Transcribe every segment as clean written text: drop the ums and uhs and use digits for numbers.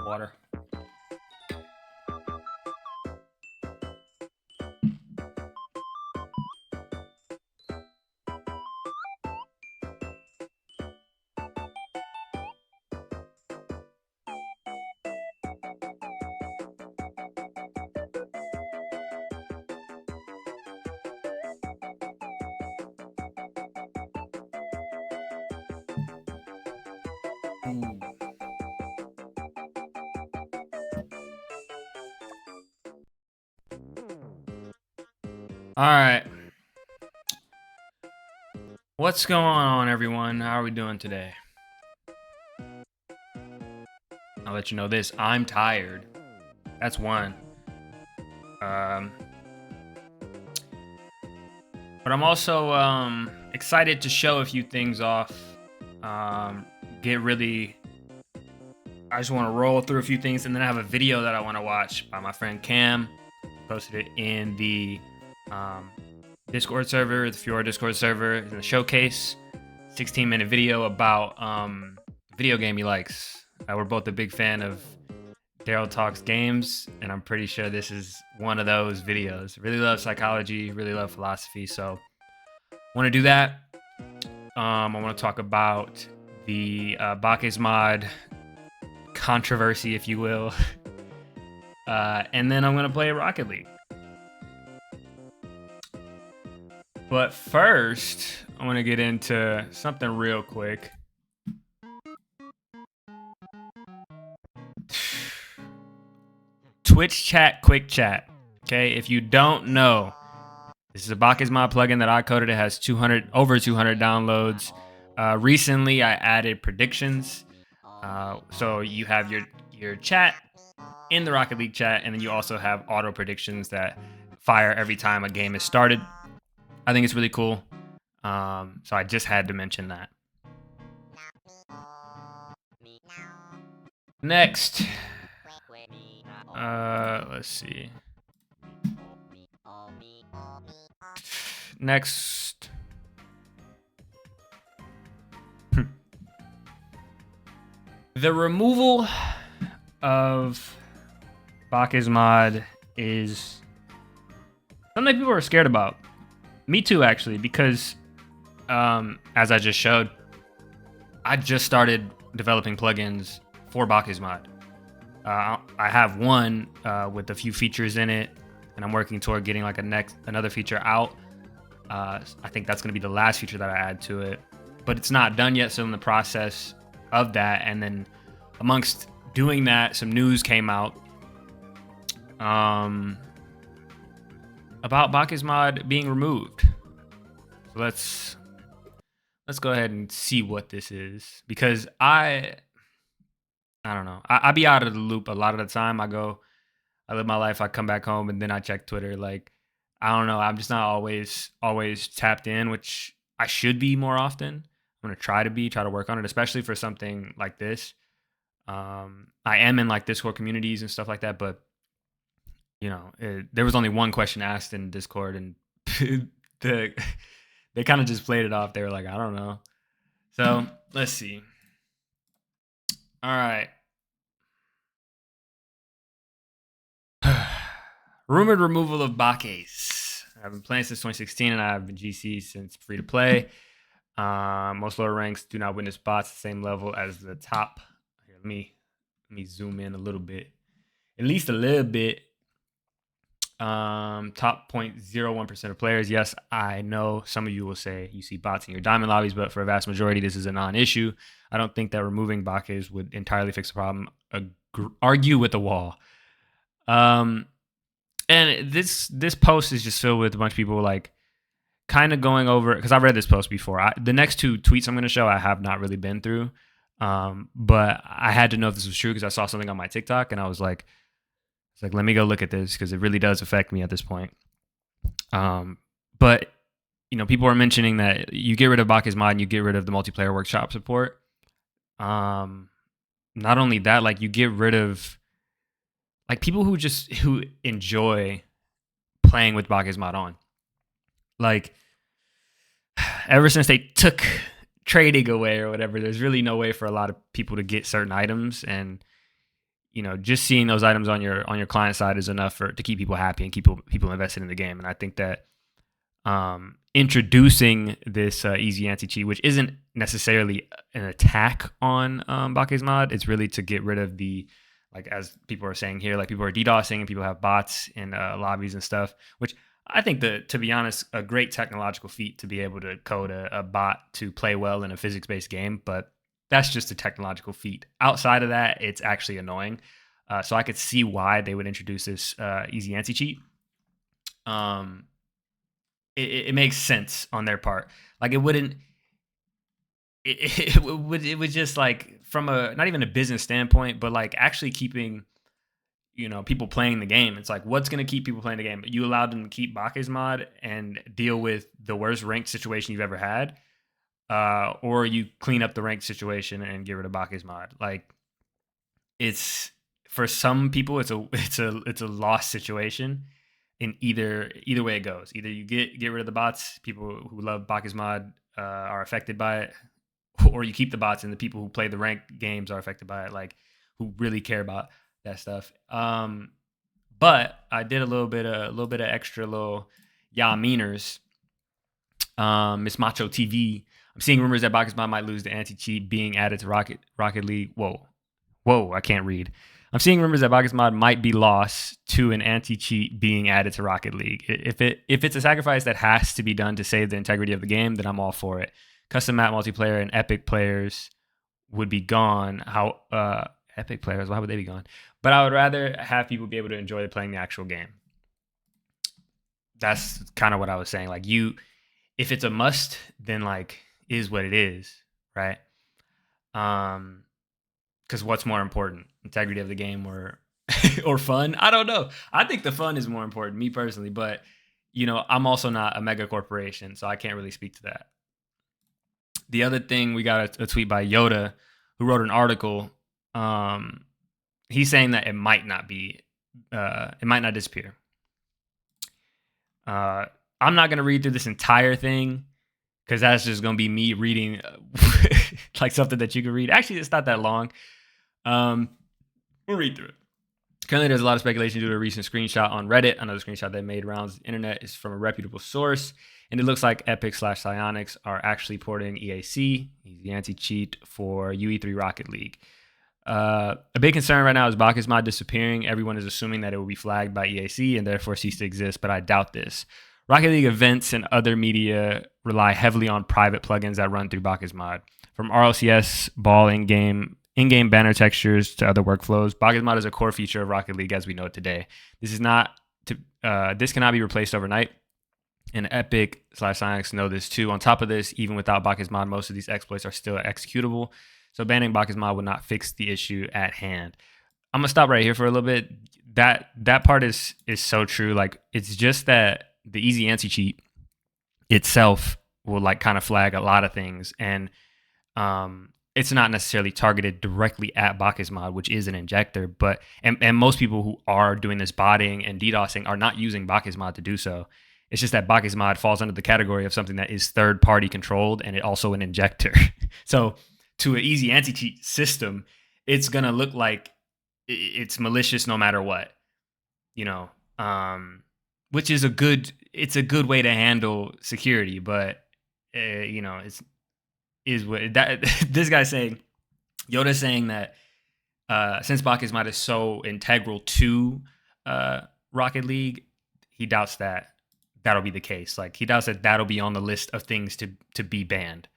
Water. All right. What's going on, everyone? How are we doing today? I'll let you know this. I'm tired. That's one. But I'm also excited to show a few things off. Get really. I just want to roll through a few things, and then I have a video that I want to watch by my friend Cam. Posted it in the Discord server, the Fiora Discord server, in the showcase. 16-minute video about video game he likes. We're both a big fan of Daryl Talks Games, and I'm pretty sure this is one of those videos. Really love psychology, really love philosophy, so want to do that. I want to talk about the Bake's mod controversy, if you will. And then I'm going to play Rocket League. But first, I want to get into something real quick. Twitch chat, quick chat. Okay, if you don't know, this is a Bake's mod plugin that I coded. It has over 200 downloads. Recently, I added predictions. So you have your chat in the Rocket League chat, and then you also have auto predictions that fire every time a game is started. I think it's really cool. So I just had to mention that. Next. Let's see. Next. The removal of Bake's mod is something people are scared about. Me too, actually, because as I just showed, I just started developing plugins for Bake's mod. I have one with a few features in it, and I'm working toward getting like another feature out. I think that's going to be the last feature that I add to it, but it's not done yet, so I'm in the process of that. And then amongst doing that, some news came out about Bake's mod being removed. So let's go ahead and see what this is, because I don't know. I be out of the loop a lot of the time. I live my life, I come back home, and then I check Twitter. Like, I don't know. I'm just not always tapped in, which I should be more often. I'm gonna try to work on it, especially for something like this. I am in like Discord communities and stuff like that, but you know, there was only one question asked in Discord, and they kind of just played it off. They were like, I don't know. So let's see. All right. Rumored removal of Bake's. I've been playing since 2016, and I've been GC since free to play. Most lower ranks do not witness bots at the same level as the top. Here, let me zoom in a little bit. at least a little bit. Top 0.01% of players. Yes, I know some of you will say you see bots in your diamond lobbies, but for a vast majority, this is a non-issue. I don't think that removing Bakes would entirely fix the problem. Argue with the wall. And this post is just filled with a bunch of people like kind of going over, because I've read this post before. The next two tweets I'm going to show I have not really been through, but I had to know if this was true because I saw something on my TikTok and I was like, let me go look at this because it really does affect me at this point. But people are mentioning that you get rid of Bakes mod and you get rid of the multiplayer workshop support. Not only that, like you get rid of like people who enjoy playing with Bakes mod on. Like ever since they took trading away or whatever, there's really no way for a lot of people to get certain items, and just seeing those items on your client side is enough to keep people happy and keep people invested in the game. And I think that introducing this easy anti-cheat, which isn't necessarily an attack on Bakes mod, it's really to get rid of the, like as people are saying here, like people are DDoSing and people have bots in lobbies and stuff, which I think that, to be honest, a great technological feat to be able to code a bot to play well in a physics-based game, but that's just a technological feat. Outside of that, it's actually annoying. So I could see why they would introduce this easy anti-cheat. It makes sense on their part. Like it wouldn't. It would just like from a not even a business standpoint, but like actually keeping people playing the game. It's like, what's going to keep people playing the game? You allowed them to keep Bakes mod and deal with the worst ranked situation you've ever had. Or you clean up the ranked situation and get rid of Bakes mod. Like it's, for some people, it's a lost situation in either way it goes. Either you get rid of the bots, people who love Bakes mod are affected by it, or you keep the bots and the people who play the ranked games are affected by it, like who really care about that stuff. But I did a little bit of extra little meaners. Miss Macho TV. I'm seeing rumors that Bakes mod might lose the anti-cheat being added to Rocket League. Whoa, I can't read. I'm seeing rumors that Bakes mod might be lost to an anti-cheat being added to Rocket League. If it's a sacrifice that has to be done to save the integrity of the game, then I'm all for it. Custom map multiplayer and epic players would be gone. Epic players, why would they be gone? But I would rather have people be able to enjoy playing the actual game. That's kind of what I was saying. Like if it's a must, then like is what it is, right? Because what's more important, integrity of the game or fun? I don't know. I think the fun is more important, me personally. But I'm also not a mega corporation, so I can't really speak to that. The other thing, we got a tweet by Yoda, who wrote an article. He's saying that it might not disappear. I'm not going to read through this entire thing because that's just going to be me reading like something that you can read. Actually, it's not that long. We'll read through it. Currently, there's a lot of speculation due to a recent screenshot on Reddit. Another screenshot that made rounds the internet is from a reputable source, and it looks like Epic/Psyonix are actually porting EAC, the anti-cheat, for UE3 Rocket League. A big concern right now is Bakes mod disappearing. Everyone is assuming that it will be flagged by EAC and therefore cease to exist, but I doubt this. Rocket League events and other media rely heavily on private plugins that run through Bakes mod. From RLCS, ball in-game banner textures to other workflows, Bakes mod is a core feature of Rocket League as we know it today. This cannot be replaced overnight, and Epic/Psyonix know this too. On top of this, even without Bakes mod, most of these exploits are still executable. So banning Bakes mod would not fix the issue at hand. I'm gonna stop right here for a little bit. That part is so true. Like it's just that the easy anti-cheat itself will like kind of flag a lot of things, and it's not necessarily targeted directly at Bakes mod, which is an injector. But and most people who are doing this botting and DDoSing are not using Bakes mod to do so. It's just that Bakes mod falls under the category of something that is third-party controlled and it also an injector. So to an easy anti-cheat system, it's gonna look like it's malicious no matter what, which is a good way to handle security. But it's what that this guy's saying. Yoda's saying that since Bacchus mod is so integral to Rocket League, he doubts that that'll be the case. Like he doubts that that'll be on the list of things to be banned.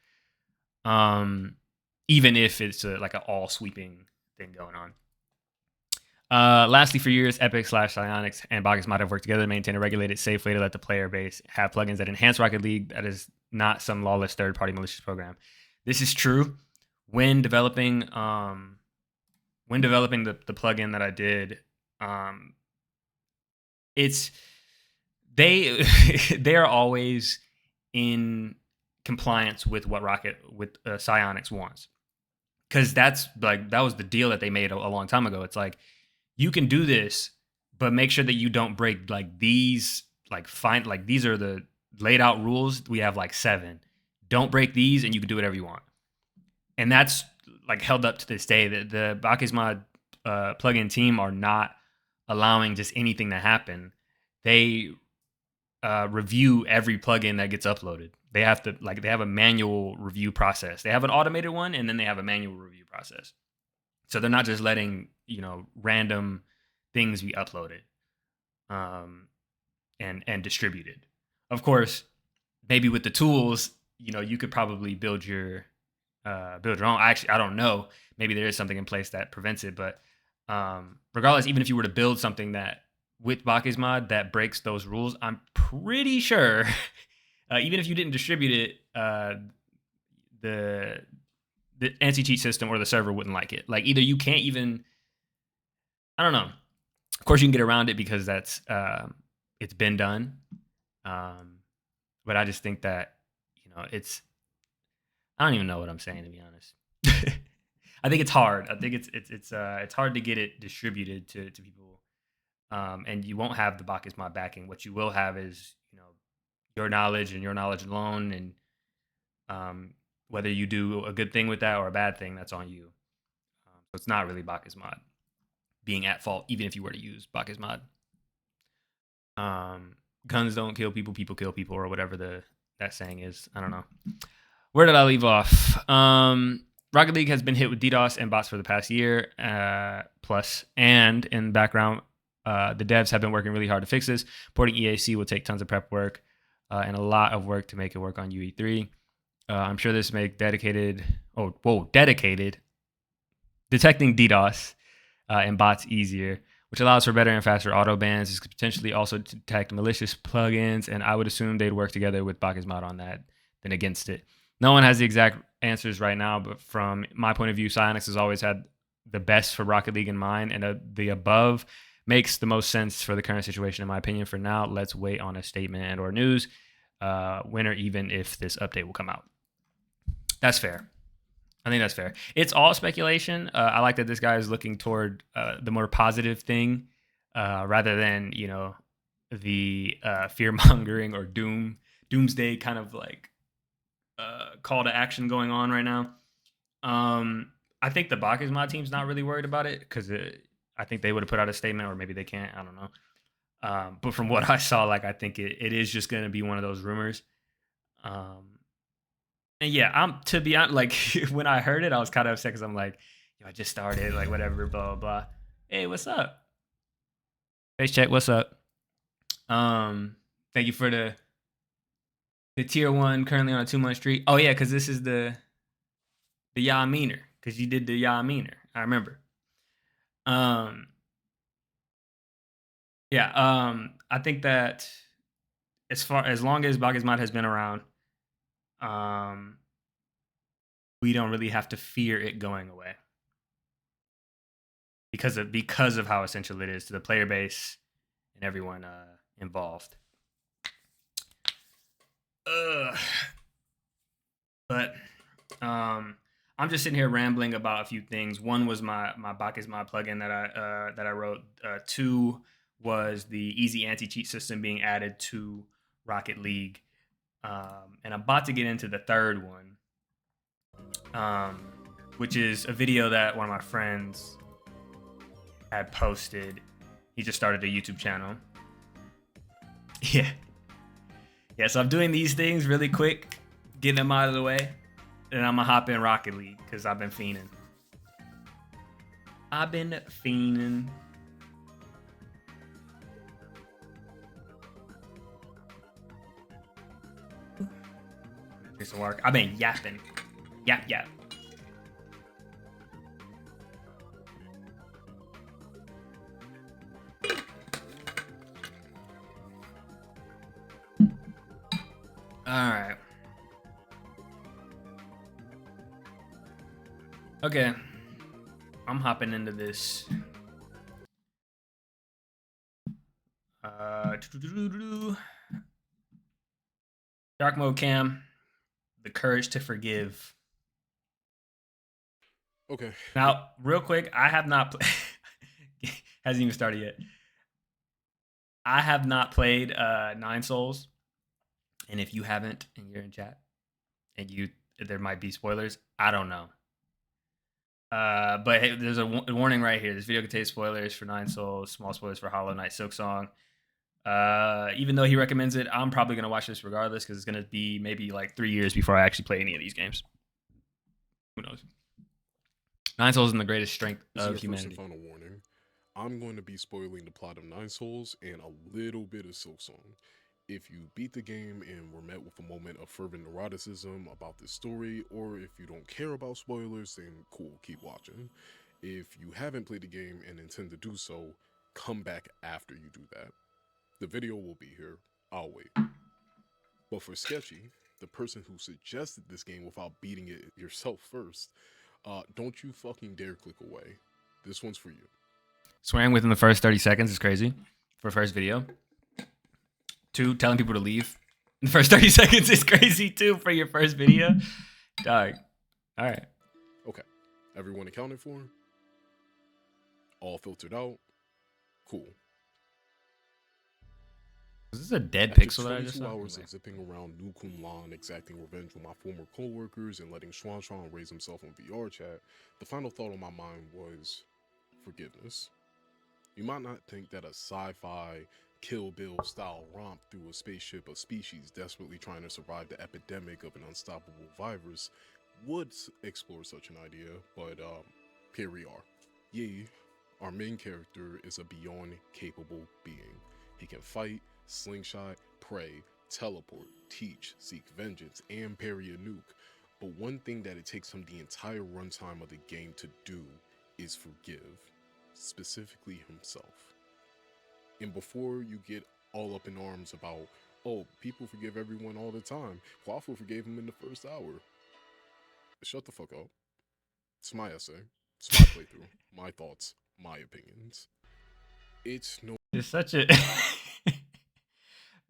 Even if it's like an all sweeping thing going on. Lastly, for years, Epic / Psyonix and Bacchus Mod have worked together to maintain a regulated, safe way to let the player base have plugins that enhance Rocket League that is not some lawless third-party malicious program. This is true. When developing the plugin that I did, it's they are always in compliance with what Psyonix wants, because that's like that was the deal that they made a long time ago. It's like, you can do this, but make sure that you don't break like these, like these are the laid out rules. We have like 7. Don't break these, and you can do whatever you want. And that's like held up to this day. The Bacchus Mod plugin team are not allowing just anything to happen. They review every plugin that gets uploaded. They have to they have a manual review process. They have an automated one, and then they have a manual review process. So they're not just letting, random things be uploaded and distributed. Of course, maybe with the tools, you could probably build your own. Actually, I don't know. Maybe there is something in place that prevents it. But regardless, even if you were to build something that with Bacchus Mod that breaks those rules, I'm pretty sure, even if you didn't distribute it, the anti-cheat system or the server wouldn't like it. Like either you can't even, I don't know. Of course you can get around it because that's it's been done. But I just think that it's, I don't even know what I'm saying, to be honest. I think it's hard. I think it's hard to get it distributed to people, and you won't have the Bacchus Mod backing. What you will have is your knowledge and your knowledge alone, and whether you do a good thing with that or a bad thing, that's on you. So it's not really Bacchus Mod being at fault, even if you were to use Bacchus Mod. Guns don't kill people, people kill people, or whatever that saying is. I don't know. Where did I leave off? Rocket League has been hit with DDoS and bots for the past year plus, and in the background, the devs have been working really hard to fix this. Porting EAC will take tons of prep work and a lot of work to make it work on UE3. I'm sure this make dedicated detecting DDoS and bots easier, which allows for better and faster auto bans. This could potentially also detect malicious plugins, and I would assume they'd work together with Bacchus Mod on that than against it. No one has the exact answers right now, but from my point of view, Psyonix has always had the best for Rocket League in mind, and the above makes the most sense for the current situation, in my opinion. For now, let's wait on a statement and or news when or even if this update will come out. That's fair. I think that's fair. It's all speculation. I like that this guy is looking toward the more positive thing rather than, the fear-mongering or doomsday kind of like call to action going on right now. I think the Bacchus Mod team's not really worried about it because I think they would have put out a statement, or maybe they can't. I don't know. But from what I saw, I think it is just going to be one of those rumors. And yeah, to be honest, when I heard it, I was kind of upset because I'm like, I just started, whatever, blah, blah, blah. Hey, what's up? Face check, what's up? Thank you for the tier 1 currently on a 2-month streak. Oh yeah, because this is the Ya Meaner, because you did the Ya Meaner. I remember. I think that as long as Bacchus Mod has been around, we don't really have to fear it going away because of how essential it is to the player base and everyone involved. But I'm just sitting here rambling about a few things. One was my Bacchus Mod plugin that I wrote. 2 was the easy anti-cheat system being added to Rocket League. And I'm about to get into the third one, which is a video that one of my friends had posted. He just started a YouTube channel. Yeah, so I'm doing these things really quick, getting them out of the way, and I'm gonna hop in Rocket League because I've been fiending. I've been fiending. This will work. I've been yapping. Yap, yap. All right. Okay. I'm hopping into this. Dark mode cam. The courage to forgive. Okay. Now, real quick, I have not hasn't even started yet. I have not played Nine Souls, and if you haven't, and you're in chat, and there might be spoilers. I don't know. But hey, there's a warning right here. This video contains spoilers for Nine Souls, small spoilers for Hollow Knight Silksong. Even though he recommends it, I'm probably gonna watch this regardless because it's gonna be maybe like 3 years before I actually play any of these games. Who knows? Nine Souls is the greatest strength of humanity. First and final warning. I'm going to be spoiling the plot of Nine Souls and a little bit of Silksong. If you beat the game and were met with a moment of fervent neuroticism about this story, or if you don't care about spoilers, then cool, keep watching. If you haven't played the game and intend to do so, come back after you do that. The video will be here. I'll wait. But for Sketchy, the person who suggested this game without beating it yourself first, don't you fucking dare click away. This one's for you. Swearing within the first 30 seconds is crazy for first video. 2, telling people to leave in the first 30 seconds is crazy too for your first video. Dog. All right. Okay. Everyone accounted for? All filtered out? Cool. Is this a dead After pixel that I just saw? 22 hours of zipping around New Kunlan, exacting revenge with my former co-workers, and letting Shuan Shuan raise himself on VR chat, the final thought on my mind was forgiveness. You might not think that a sci-fi Kill Bill style romp through a spaceship of species desperately trying to survive the epidemic of an unstoppable virus would explore such an idea, but here we are. Yi, our main character, is a beyond capable being. He can fight, slingshot, pray, teleport, teach, seek vengeance, and parry a nuke. But one thing that it takes him the entire runtime of the game to do is forgive, specifically himself. And before you get all up in arms about, oh, people forgive everyone all the time, Kwafu forgave him in the first hour. Shut the fuck up. It's my essay. It's my playthrough. My thoughts. My opinions. It's such a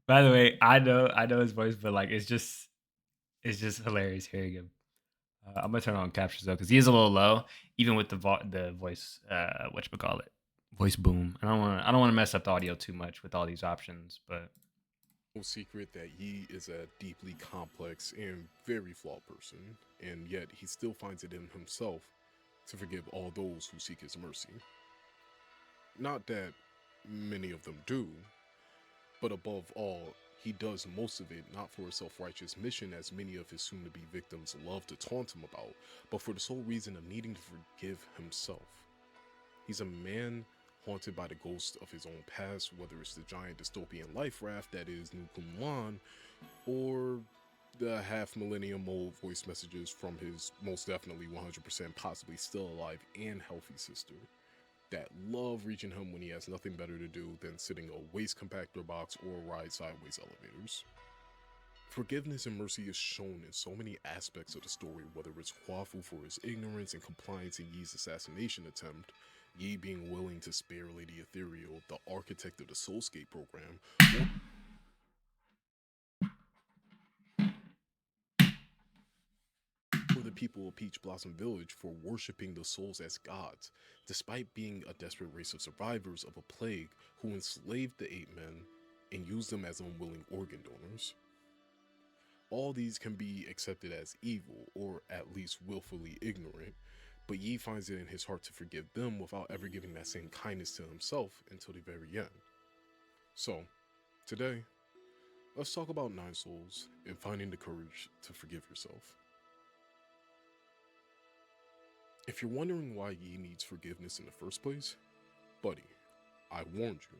By the way, I know his voice, but like it's just hilarious hearing him. I'm gonna turn on captions though, because he is a little low, even with the voice. Whatchamacallit, voice boom. I don't want to mess up the audio too much with all these options, but no secret that Yi is a deeply complex and very flawed person, and yet he still finds it in himself to forgive all those who seek his mercy. Not that many of them do, but above all, he does most of it not for a self-righteous mission as many of his soon-to-be victims love to taunt him about, but for the sole reason of needing to forgive himself. He's a man haunted by the ghost of his own past, whether it's the giant dystopian life raft that is New Kunlan, or the half-millennium old voice messages from his most definitely 100% possibly still alive and healthy sister that love reaching him when he has nothing better to do than sitting a waste compactor box or ride sideways elevators. Forgiveness and mercy is shown in so many aspects of the story, whether it's Kwafu for his ignorance and compliance in Yi's assassination attempt, Yi being willing to spare Lady Ethereal, the architect of the Soulscape program, or the people of Peach Blossom Village for worshipping the souls as gods, despite being a desperate race of survivors of a plague who enslaved the 8 men and used them as unwilling organ donors. All these can be accepted as evil, or at least willfully ignorant, but Yi finds it in his heart to forgive them without ever giving that same kindness to himself until the very end. So, today, let's talk about Nine Souls and finding the courage to forgive yourself. If you're wondering why Yi needs forgiveness in the first place, buddy, I warned you.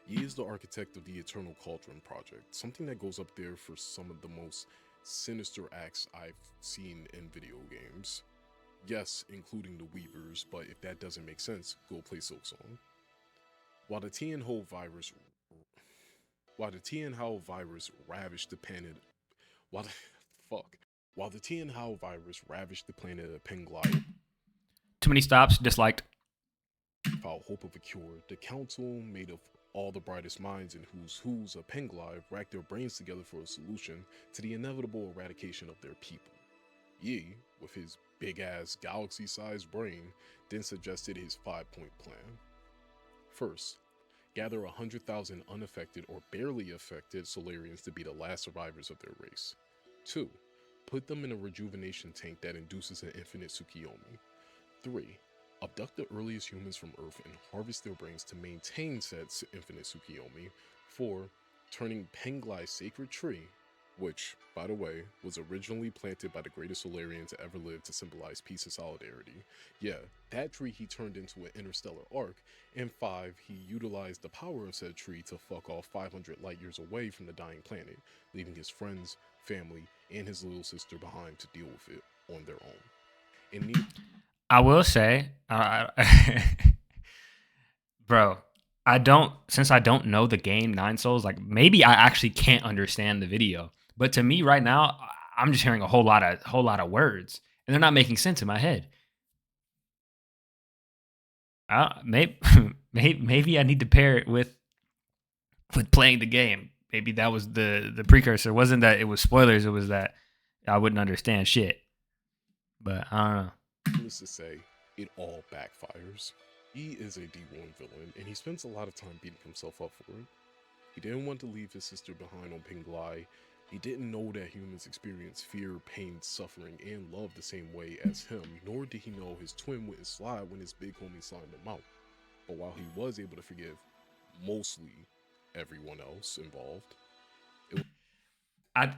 Yi is the architect of the Eternal Cauldron Project, something that goes up there for some of the most sinister acts I've seen in video games. Yes, including the Weavers, but if that doesn't make sense, go play Silksong. While the Tianhou virus while the Tianhou virus ravaged the planet while the, fuck. While the Tianhou virus ravaged the planet of Penglai Too many stops. Disliked. without hope of a cure, the council, made of all the brightest minds and who's of Penglai, racked their brains together for a solution to the inevitable eradication of their people. Yi, with his big ass galaxy sized brain, then suggested his 5-point plan. First, gather 100,000 unaffected or barely affected Solarians to be the last survivors of their race. 2. Put them in a rejuvenation tank that induces an infinite Tsukiyomi. 3. Abduct the earliest humans from Earth and harvest their brains to maintain said infinite Tsukiyomi. 4. Turning Penglai's sacred tree, which, by the way, was originally planted by the greatest Solarian to ever live to symbolize peace and solidarity. Yeah, that tree he turned into an interstellar arc. And 5, he utilized the power of said tree to fuck off 500 light years away from the dying planet, leaving his friends, family, and his little sister behind to deal with it on their own. I will say, bro, since I don't know the game Nine Souls, like maybe I actually can't understand the video. But to me right now, I'm just hearing a whole lot of words, and they're not making sense in my head. Maybe maybe I need to pair it with playing the game. Maybe that was the precursor. It wasn't that it was spoilers, it was that I wouldn't understand shit. But I don't know. Needless to say, it all backfires. He is a D1 villain, and he spends a lot of time beating himself up for it. He didn't want to leave his sister behind on Penglai. He didn't know that humans experience fear, pain, suffering, and love the same way as him, nor did he know his twin wouldn't slide when his big homie signed him out. But while he was able to forgive mostly everyone else involved, I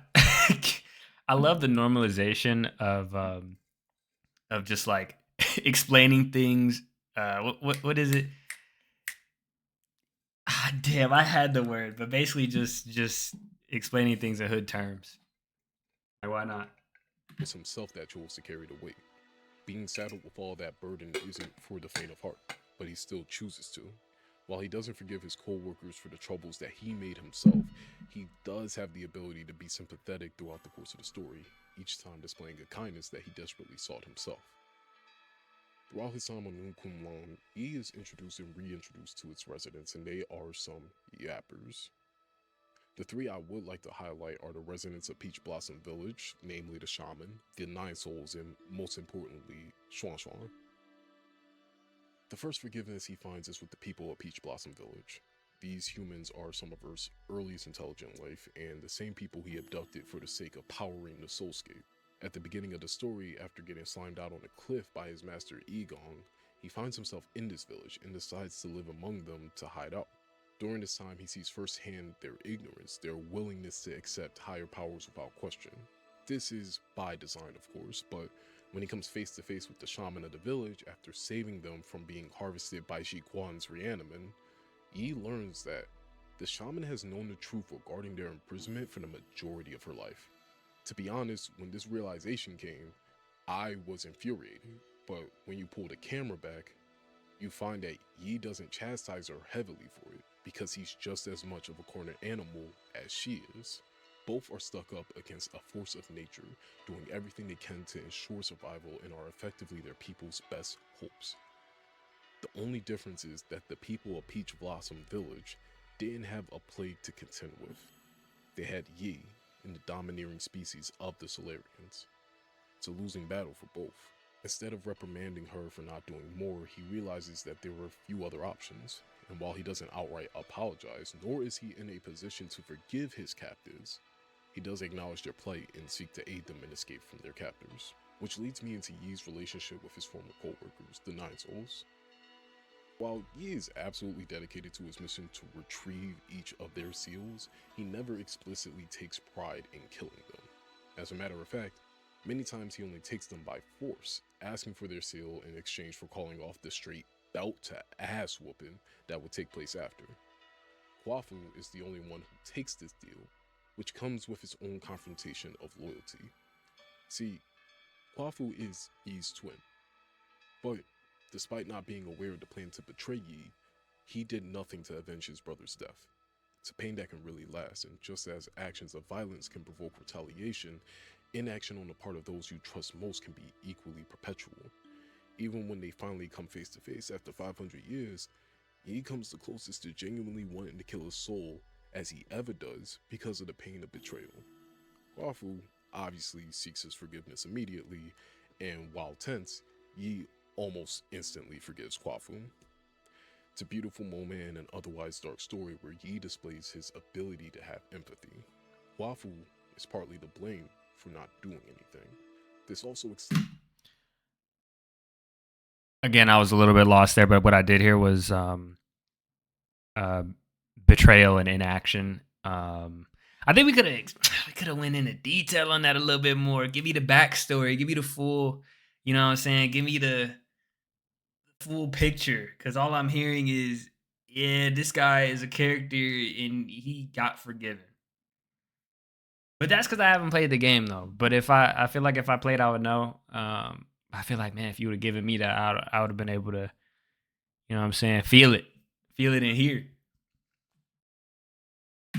I love the normalization of just like explaining things. What is it? Ah, damn, I had the word, but basically just explaining things in hood terms. Like, why not? it was himself that chose to carry the weight. Being saddled with all that burden isn't for the faint of heart, but he still chooses to. While he doesn't forgive his co-workers for the troubles that he made himself, he does have the ability to be sympathetic throughout the course of the story, each time displaying a kindness that he desperately sought himself. Throughout his time on Nunkunlan, he is introduced and reintroduced to its residents, and they are some yappers. The 3 I would like to highlight are the residents of Peach Blossom Village, namely the Shaman, the Nine Souls, and most importantly, Xuan Xuan. The first forgiveness he finds is with the people of Peach Blossom Village. These humans are some of Earth's earliest intelligent life, and the same people he abducted for the sake of powering the soulscape. At the beginning of the story, after getting slimed out on a cliff by his master Egong, he finds himself in this village and decides to live among them to hide out. During this time, he sees firsthand their ignorance, their willingness to accept higher powers without question. This is by design, of course, but when he comes face to face with the shaman of the village after saving them from being harvested by Ji Quan's reanimin, Yi learns that the shaman has known the truth regarding their imprisonment for the majority of her life. To be honest, when this realization came, I was infuriated, but when you pull the camera back, you find that Yi doesn't chastise her heavily for it, because he's just as much of a cornered animal as she is. Both are stuck up against a force of nature, doing everything they can to ensure survival and are effectively their people's best hopes. The only difference is that the people of Peach Blossom Village didn't have a plague to contend with. They had Yi, in the domineering species of the Solarians. It's a losing battle for both. Instead of reprimanding her for not doing more, he realizes that there were few other options, and while he doesn't outright apologize, nor is he in a position to forgive his captives, he does acknowledge their plight and seek to aid them in escape from their captors. Which leads me into Yi's relationship with his former co-workers, the Nine Souls. While Yi is absolutely dedicated to his mission to retrieve each of their seals, he never explicitly takes pride in killing them. As a matter of fact, Many times he only takes them by force, asking for their seal in exchange for calling off the straight belt to ass whooping that would take place after. Kwafu is the only one who takes this deal, which comes with its own confrontation of loyalty. See, Kwafu is Yi's twin, but despite not being aware of the plan to betray Yi, he did nothing to avenge his brother's death. It's a pain that can really last, and just as actions of violence can provoke retaliation, inaction on the part of those you trust most can be equally perpetual. Even when they finally come face to face after 500 years, Yi comes the closest to genuinely wanting to kill his soul as he ever does because of the pain of betrayal. Kwafu obviously seeks his forgiveness immediately, and while tense, Yi almost instantly forgives Kwafu. It's a beautiful moment in an otherwise dark story where Yi displays his ability to have empathy. Kwafu is partly to blame for not doing anything. This also extends. Again, I was a little bit lost there, but what I did here was betrayal and inaction. I think we could have went into detail on that a little bit more. Give me the backstory. Give me the full, you know what I'm saying? Give me the full picture. Because all I'm hearing is, yeah, this guy is a character and he got forgiven. But that's because I haven't played the game though. But I feel like if I played, I would know. I feel like, man, if you would have given me that, I would have been able to, you know what I'm saying, feel it in here.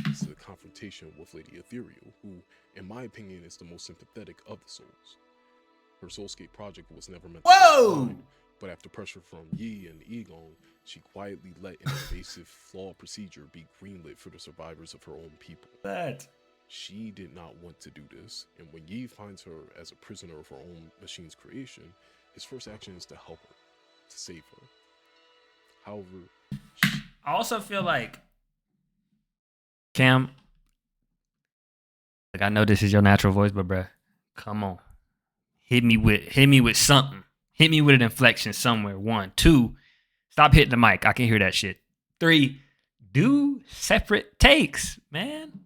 It's the confrontation with Lady Ethereal, who, in my opinion, is the most sympathetic of the souls. Her Soulscape project was never meant to be mine, but after pressure from Yi and Egon, she quietly let an invasive, flawed procedure be greenlit for the survivors of her own people. She did not want to do this, and when Yi finds her as a prisoner of her own machine's creation, his first action is to help her, to save her. However, I also feel like, Cam, like, I know this is your natural voice, but bruh, come on. Hit me with something. Hit me with an inflection somewhere. 1, 2, stop hitting the mic. I can hear that shit. 3, do separate takes, man.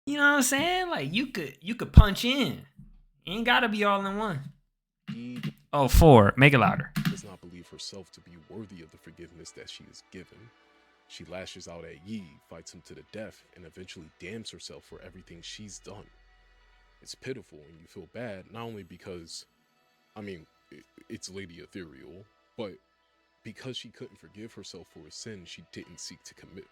You know what I'm saying? Like, you could punch in. You ain't gotta be all in one. Oh, 4, make it louder. Does not believe herself to be worthy of the forgiveness that she is given. She lashes out at Yi, fights him to the death, and eventually damns herself for everything she's done. It's pitiful, and you feel bad, not only because, it's Lady Ethereal, but because she couldn't forgive herself for a sin she didn't seek to commit.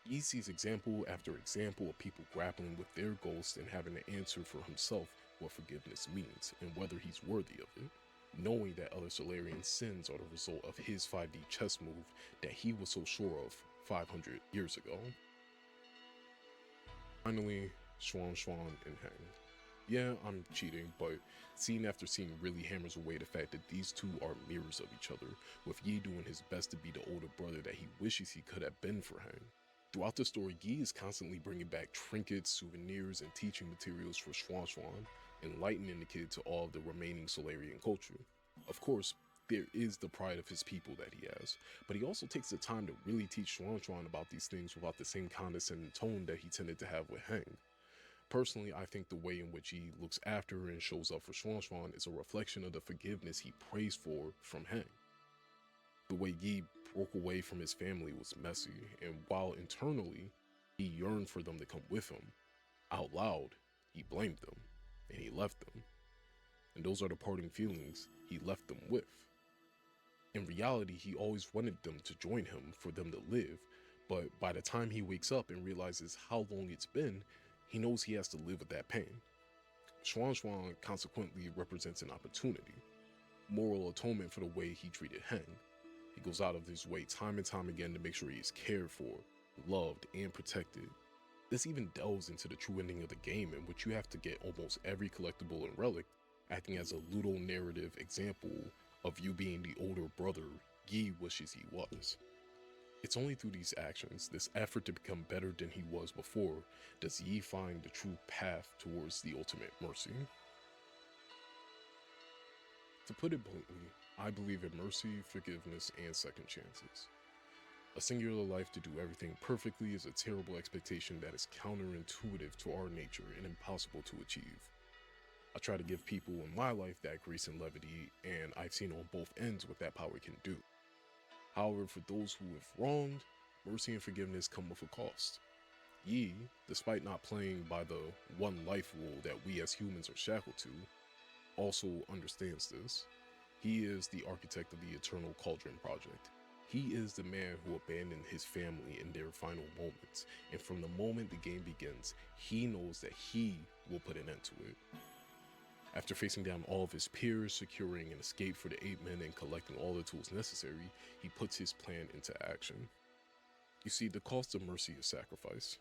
Yi sees example after example of people grappling with their ghosts and having to answer for himself what forgiveness means and whether he's worthy of it, knowing that other Solarian sins are the result of his 5D chess move that he was so sure of 500 years ago. Finally, Xuan and Hang. Yeah, I'm cheating, but scene after scene really hammers away the fact that these two are mirrors of each other, with Yi doing his best to be the older brother that he wishes he could have been for Hang. Throughout the story, Yi is constantly bringing back trinkets, souvenirs, and teaching materials for Xuan, enlightening the kid to all of the remaining Solarian culture. Of course, there is the pride of his people that he has, but he also takes the time to really teach Xuan about these things without the same condescending tone that he tended to have with Hang. Personally, I think the way in which he looks after and shows up for Xuan is a reflection of the forgiveness he prays for from Hang. The way Yi broke away from his family was messy, and while internally he yearned for them to come with him, out loud he blamed them and he left them. And those are the parting feelings he left them with. In reality, he always wanted them to join him for them to live, but by the time he wakes up and realizes how long it's been, he knows he has to live with that pain. Xuan consequently represents an opportunity, moral atonement for the way he treated Heng. He goes out of his way time and time again to make sure he is cared for, loved, and protected. This even delves into the true ending of the game, in which you have to get almost every collectible and relic, acting as a little narrative example of you being the older brother Yi wishes he was. It's only through these actions, this effort to become better than he was before, does Yi find the true path towards the ultimate mercy. To put it bluntly, I believe in mercy, forgiveness, and second chances. A singular life to do everything perfectly is a terrible expectation that is counterintuitive to our nature and impossible to achieve. I try to give people in my life that grace and levity, and I've seen on both ends what that power can do. However, for those who have wronged, mercy and forgiveness come with a cost. Yi, despite not playing by the one life rule that we as humans are shackled to, also understands this. He is the architect of the Eternal Cauldron Project. He is the man who abandoned his family in their final moments, and from the moment the game begins, he knows that he will put an end to it. After facing down all of his peers, securing an escape for the 8 men, and collecting all the tools necessary, he puts his plan into action. You see, the cost of mercy is sacrifice.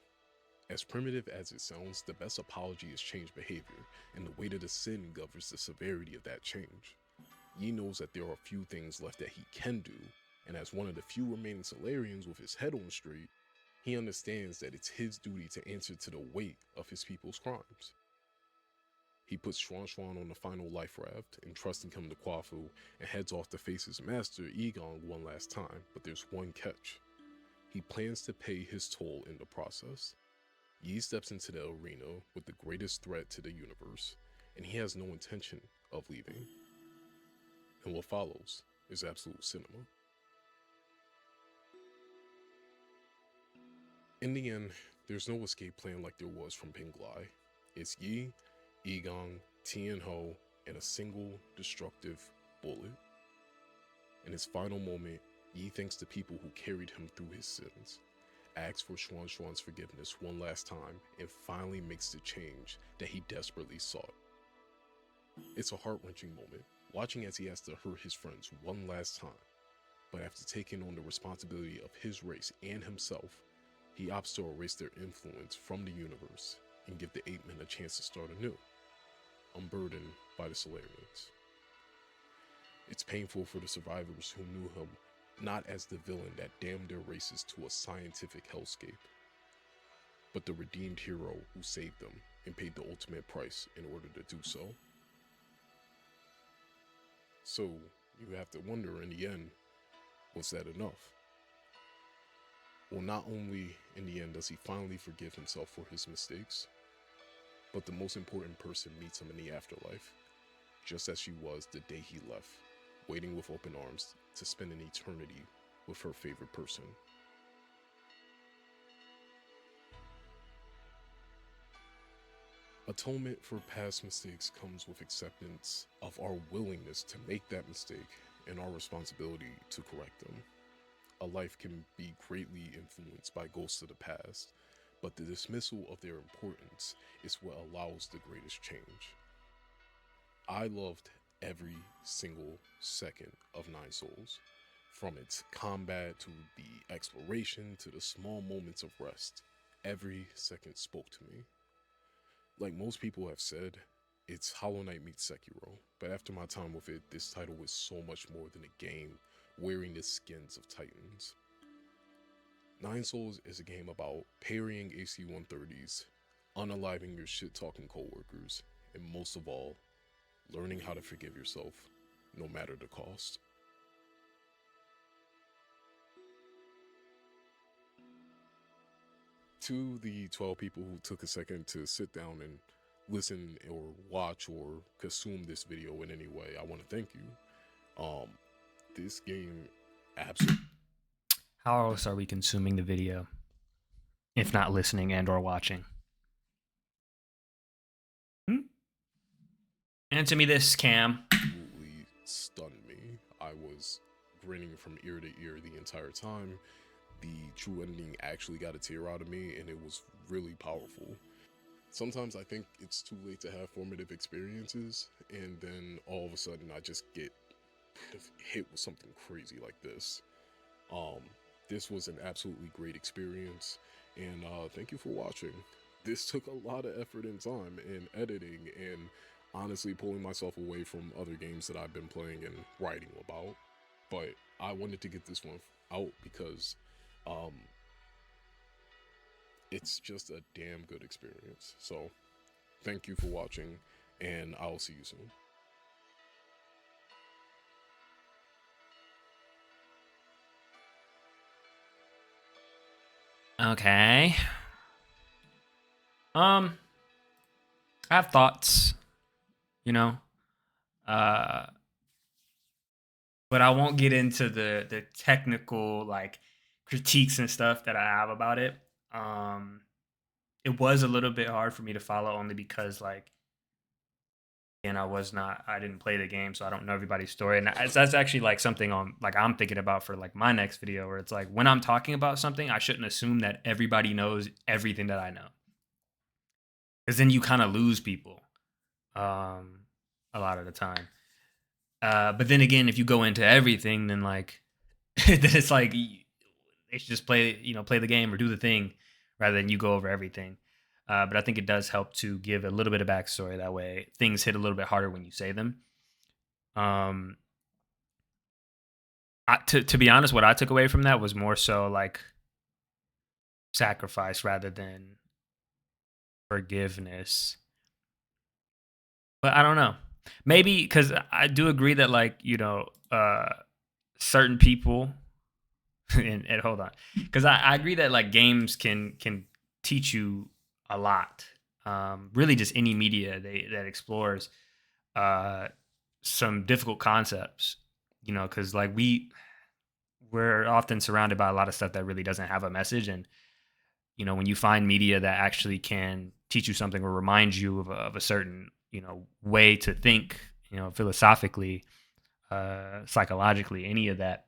As primitive as it sounds, the best apology is change behavior, and the weight of the sin governs the severity of that change. Yi knows that there are few things left that he can do, and as one of the few remaining Solarians with his head on straight, he understands that it's his duty to answer to the weight of his people's crimes. He puts Xuan on the final life raft, entrusting him to Kwafu, and heads off to face his master Egon one last time, but there's one catch. He plans to pay his toll in the process. Yi steps into the arena with the greatest threat to the universe, and he has no intention of leaving. And what follows is absolute cinema. In the end, there's no escape plan like there was from Penglai. It's Yi, Egon, Tianho, and a single destructive bullet. In his final moment, Yi thanks the people who carried him through his sins, asks for Xuan's forgiveness one last time, and finally makes the change that he desperately sought. It's a heart-wrenching moment, watching as he has to hurt his friends one last time, but after taking on the responsibility of his race and himself, he opts to erase their influence from the universe and give the 8 men a chance to start anew, unburdened by the Solarians. It's painful for the survivors who knew him not as the villain that damned their races to a scientific hellscape, but the redeemed hero who saved them and paid the ultimate price in order to do so. So, you have to wonder in the end, was that enough? Well, not only in the end does he finally forgive himself for his mistakes, but the most important person meets him in the afterlife, just as she was the day he left, waiting with open arms to spend an eternity with her favorite person. Atonement for past mistakes comes with acceptance of our willingness to make that mistake and our responsibility to correct them. A life can be greatly influenced by ghosts of the past, but the dismissal of their importance is what allows the greatest change. I loved every single second of Nine Souls, from its combat to the exploration to the small moments of rest. Every second spoke to me. Like most people have said, it's Hollow Knight meets Sekiro, but after my time with it, this title was so much more than a game wearing the skins of titans. Nine Souls is a game about parrying AC 130s, unaliving your shit-talking coworkers, and most of all, learning how to forgive yourself, no matter the cost. To the 12 people who took a second to sit down and listen or watch or consume this video in any way, I want to thank you. This game absolutely... How else are we consuming the video, if not listening and or watching? Answer me this, Cam. Absolutely stunned me. I was grinning from ear to ear the entire time. The true ending actually got a tear out of me, and it was really powerful. Sometimes I think it's too late to have formative experiences, and then all of a sudden I just get hit with something crazy like this. This was an absolutely great experience, and thank you for watching. This took a lot of effort and time in editing and honestly pulling myself away from other games that I've been playing and writing about. But I wanted to get this one out because it's just a damn good experience. So thank you for watching, and I'll see you soon. Okay. I have thoughts. you know. Uh, but I won't get into the technical like critiques and stuff that I have about it. Um, it was a little bit hard for me to follow only because like and I didn't play the game, so I don't know everybody's story. And that's actually like something on like I'm thinking about for like my next video, where it's like when I'm talking about something, I shouldn't assume that everybody knows everything that I know, because then you kind of lose people um, a lot of the time. But then again, if you go into everything, then like then it's like they should just play the game or do the thing rather than you go over everything. But I think it does help to give a little bit of backstory. That way, things hit a little bit harder when you say them. Um, to be honest, what I took away from that was more so like sacrifice rather than forgiveness. But I don't know. Maybe because I do agree that like certain people and hold on, because I agree that like games can teach you a lot. Really, just any media that explores uh, some difficult concepts. Because like we're often surrounded by a lot of stuff that really doesn't have a message, and when you find media that actually can teach you something or remind you of a certain way to think, philosophically, psychologically, any of that,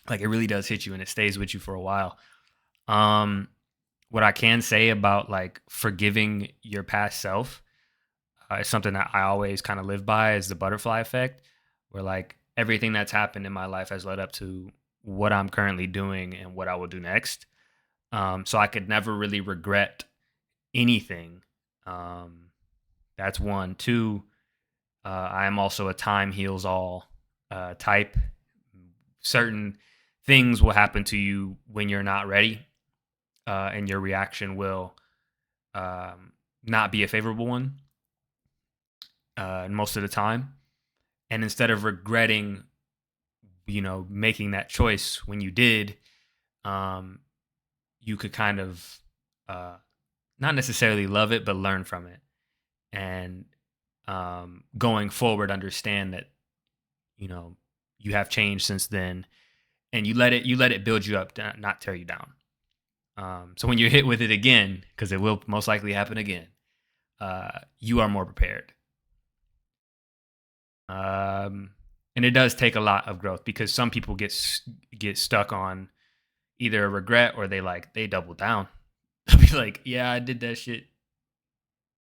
like it really does hit you and it stays with you for a while. What I can say about like forgiving your past self is something that I always kind of live by, is the butterfly effect, where like everything that's happened in my life has led up to what I'm currently doing and what I will do next. So I could never really regret anything. That's one. Two, I am also a time heals all type. Certain things will happen to you when you're not ready, and your reaction will not be a favorable one most of the time. And instead of regretting, making that choice when you did, you could kind of not necessarily love it, but learn from it. And going forward, understand that, you have changed since then, and you let it build you up, not tear you down. So when you're hit with it again, because it will most likely happen again, you are more prepared. And it does take a lot of growth, because some people get stuck on either a regret, or they double down. They'll be like, "Yeah, I did that shit,"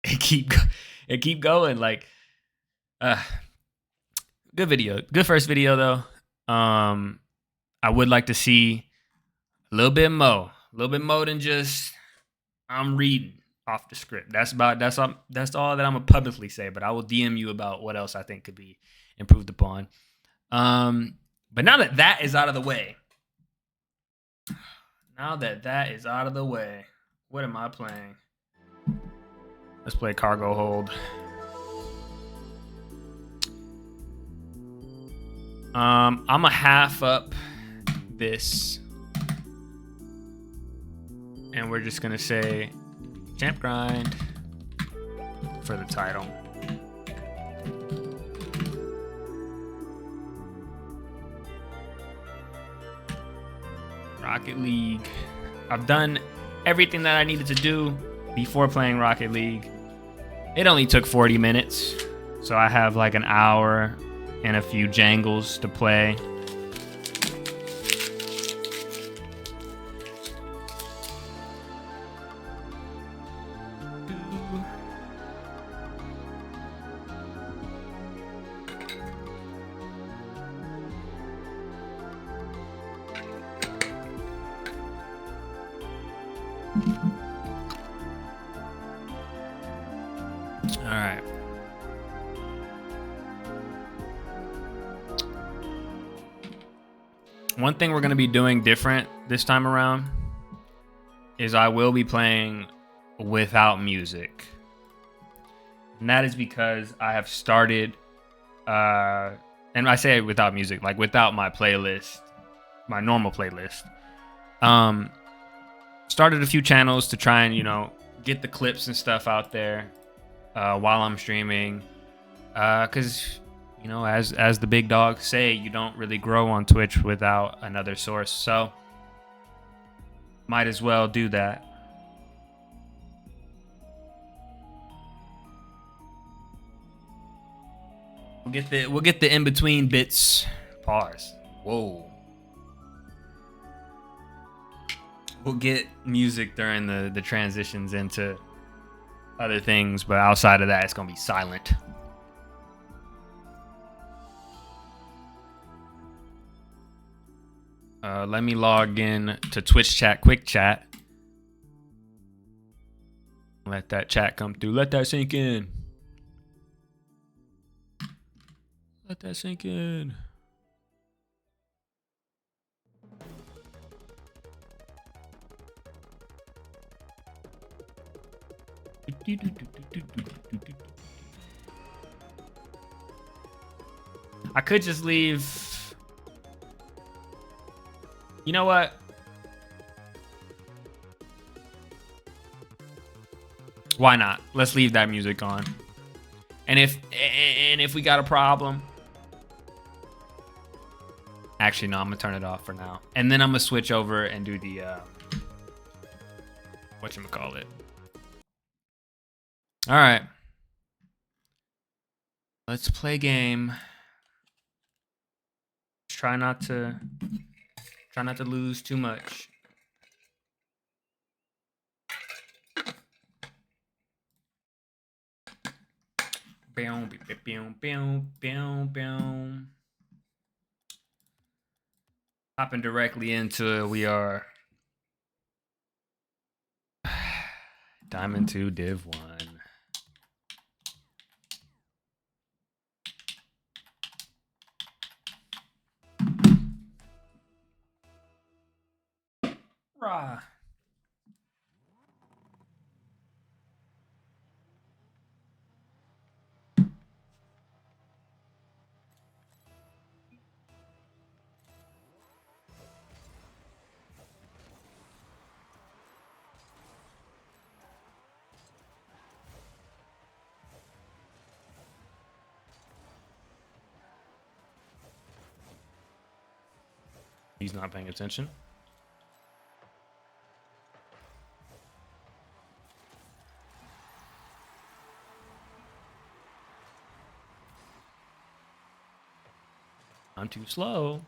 and keep going. Like, uh, good video, good first video though. I would like to see a little bit more than just I'm reading off the script. That's all that I'm gonna publicly say. But I will DM you about what else I think could be improved upon. But now that that is out of the way, what am I playing? Let's play Cargo Hold. I'm a half up this, and we're just gonna say Champ Grind for the title. Rocket League. I've done everything that I needed to do before playing Rocket League. It only took 40 minutes, so I have like an hour and a few jangles to play. All right. One thing we're going to be doing different this time around is I will be playing without music. And that is because I have started, and I say without music, like without my playlist, my normal playlist. Started a few channels to try and, get the clips and stuff out there while I'm streaming. Because you know, as the big dogs say, you don't really grow on Twitch without another source. So might as well do that. We'll get the in between bits. Pause. Whoa. We'll get music during the transitions into other things, but outside of that, it's gonna be silent. Let me log in to Twitch chat, quick chat. Let that chat come through. Let that sink in. Let that sink in. I could just leave. You know what? Why not? Let's leave that music on. And if we got a problem, actually no, I'm gonna turn it off for now. And then I'm gonna switch over and do the whatchamacallit. All right. Let's play game. Try not to lose too much. Hopping directly into we are Diamond 2 Div 1. Rah. He's not paying attention. I'm too slow.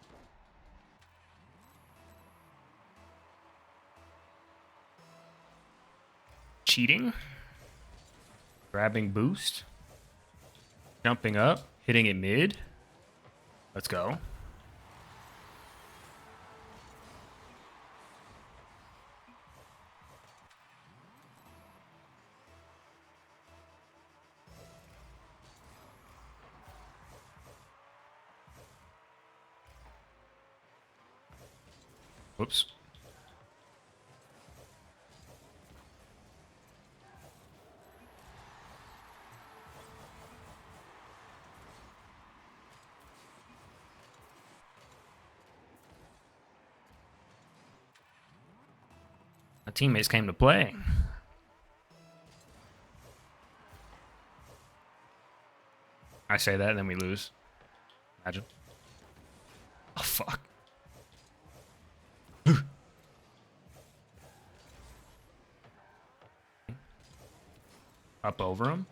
Cheating. Grabbing boost. Jumping up. Hitting it mid. Let's go. Whoops. My teammates came to play. I say that, then we lose. Imagine. Oh, fuck. Up over him.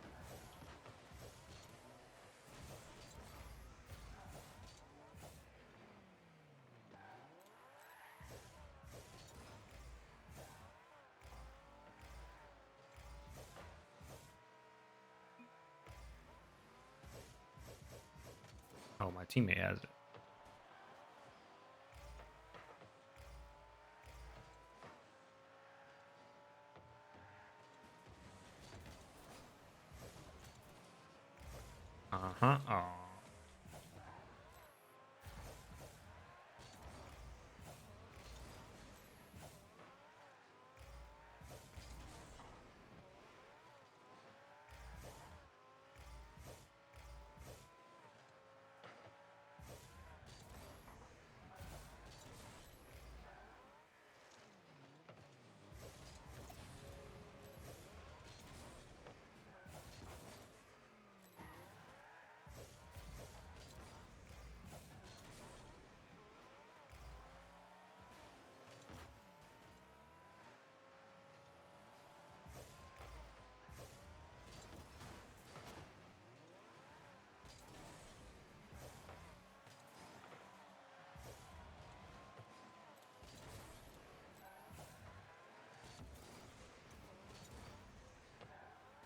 Oh, my teammate has it. Uh-huh. Oh.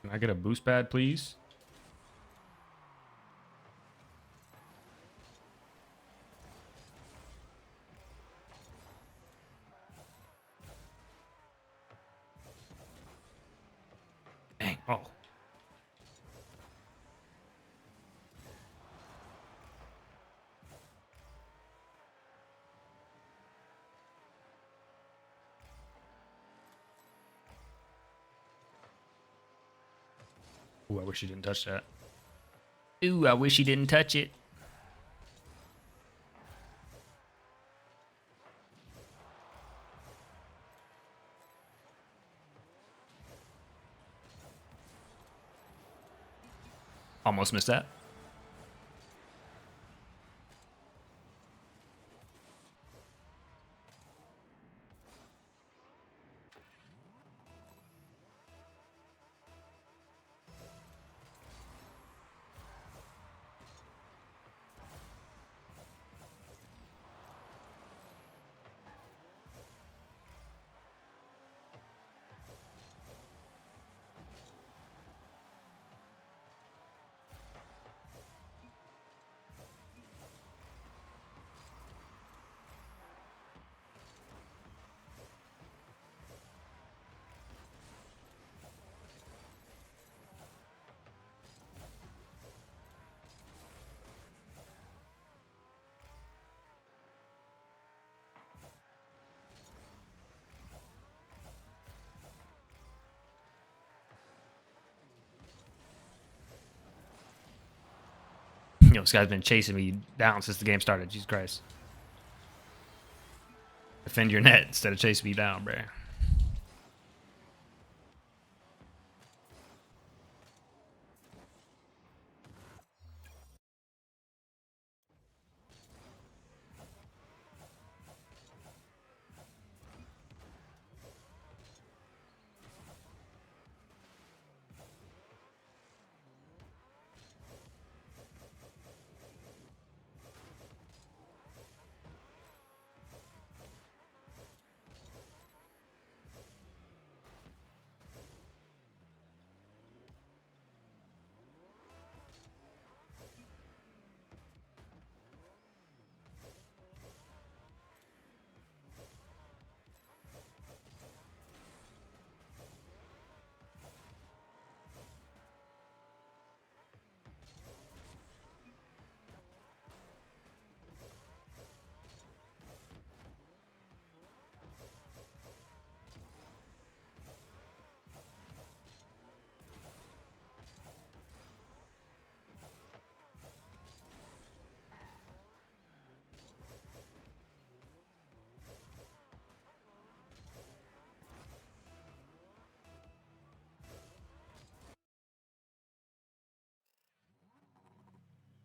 Can I get a boost pad, please? Dang. Oh. Ooh, I wish he didn't touch that. Ooh, I wish he didn't touch it. Almost missed that. You know, this guy's been chasing me down since the game started. Jesus Christ. Defend your net instead of chasing me down, bro.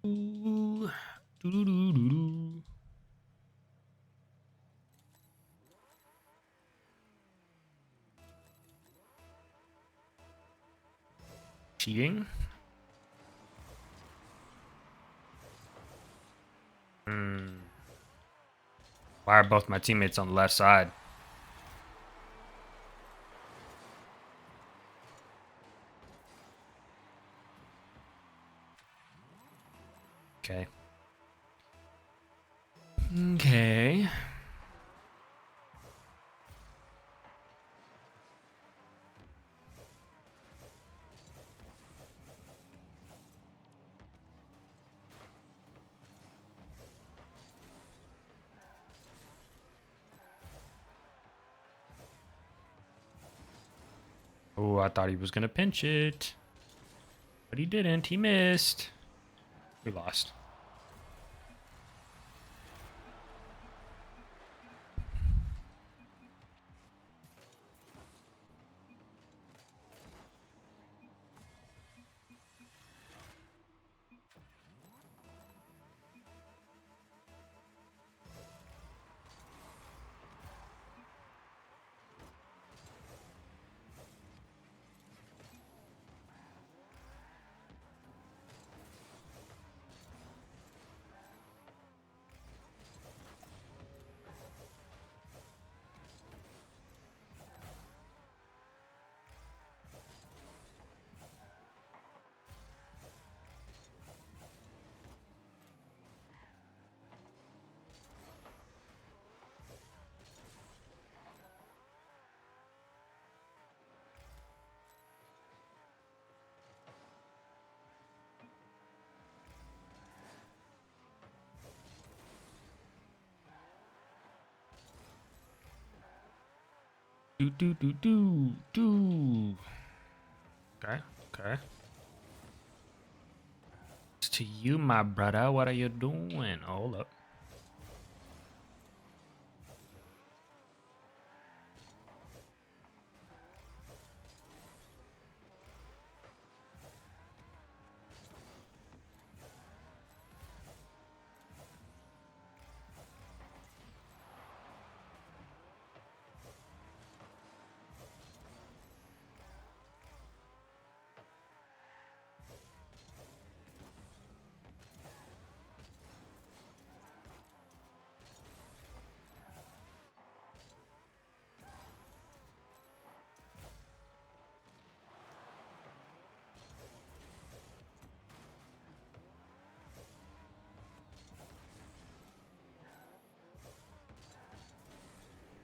Ooh. Doo-doo-doo-doo-doo. Cheating? Why are both my teammates on the left side? Okay. Okay. Oh, I thought he was gonna pinch it. But he didn't. He missed. We lost. Do. Okay, okay. It's to you, my brother. What are you doing? Hold up.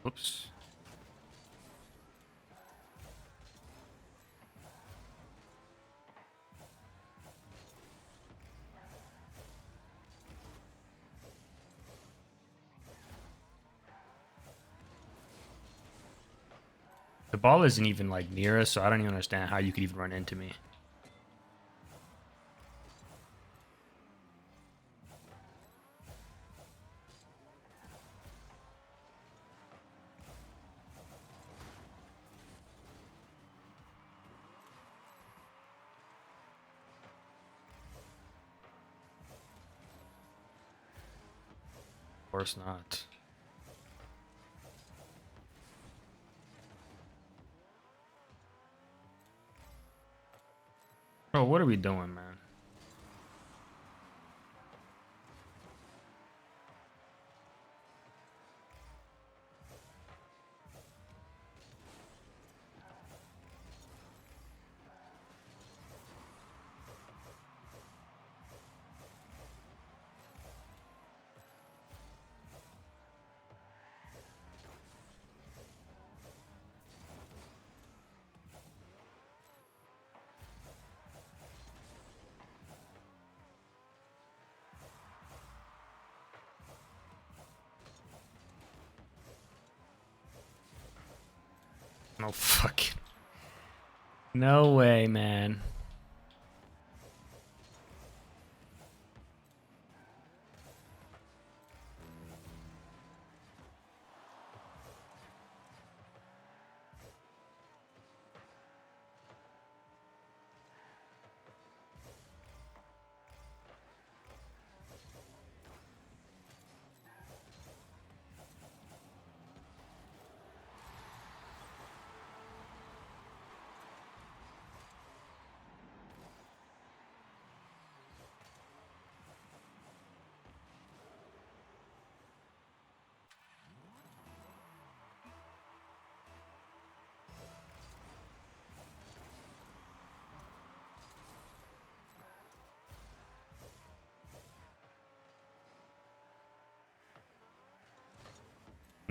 Oops. The ball isn't even like near us, so I don't even understand how you could even run into me. Of course not. Bro, what are we doing, man? No fucking. No way, man.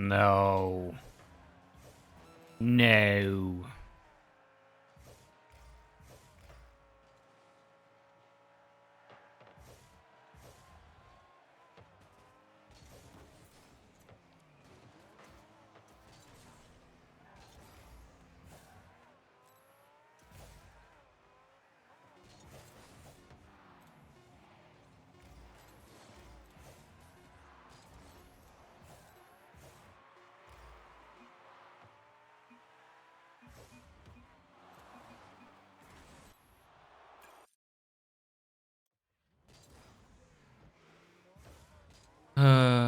No. No. Uh.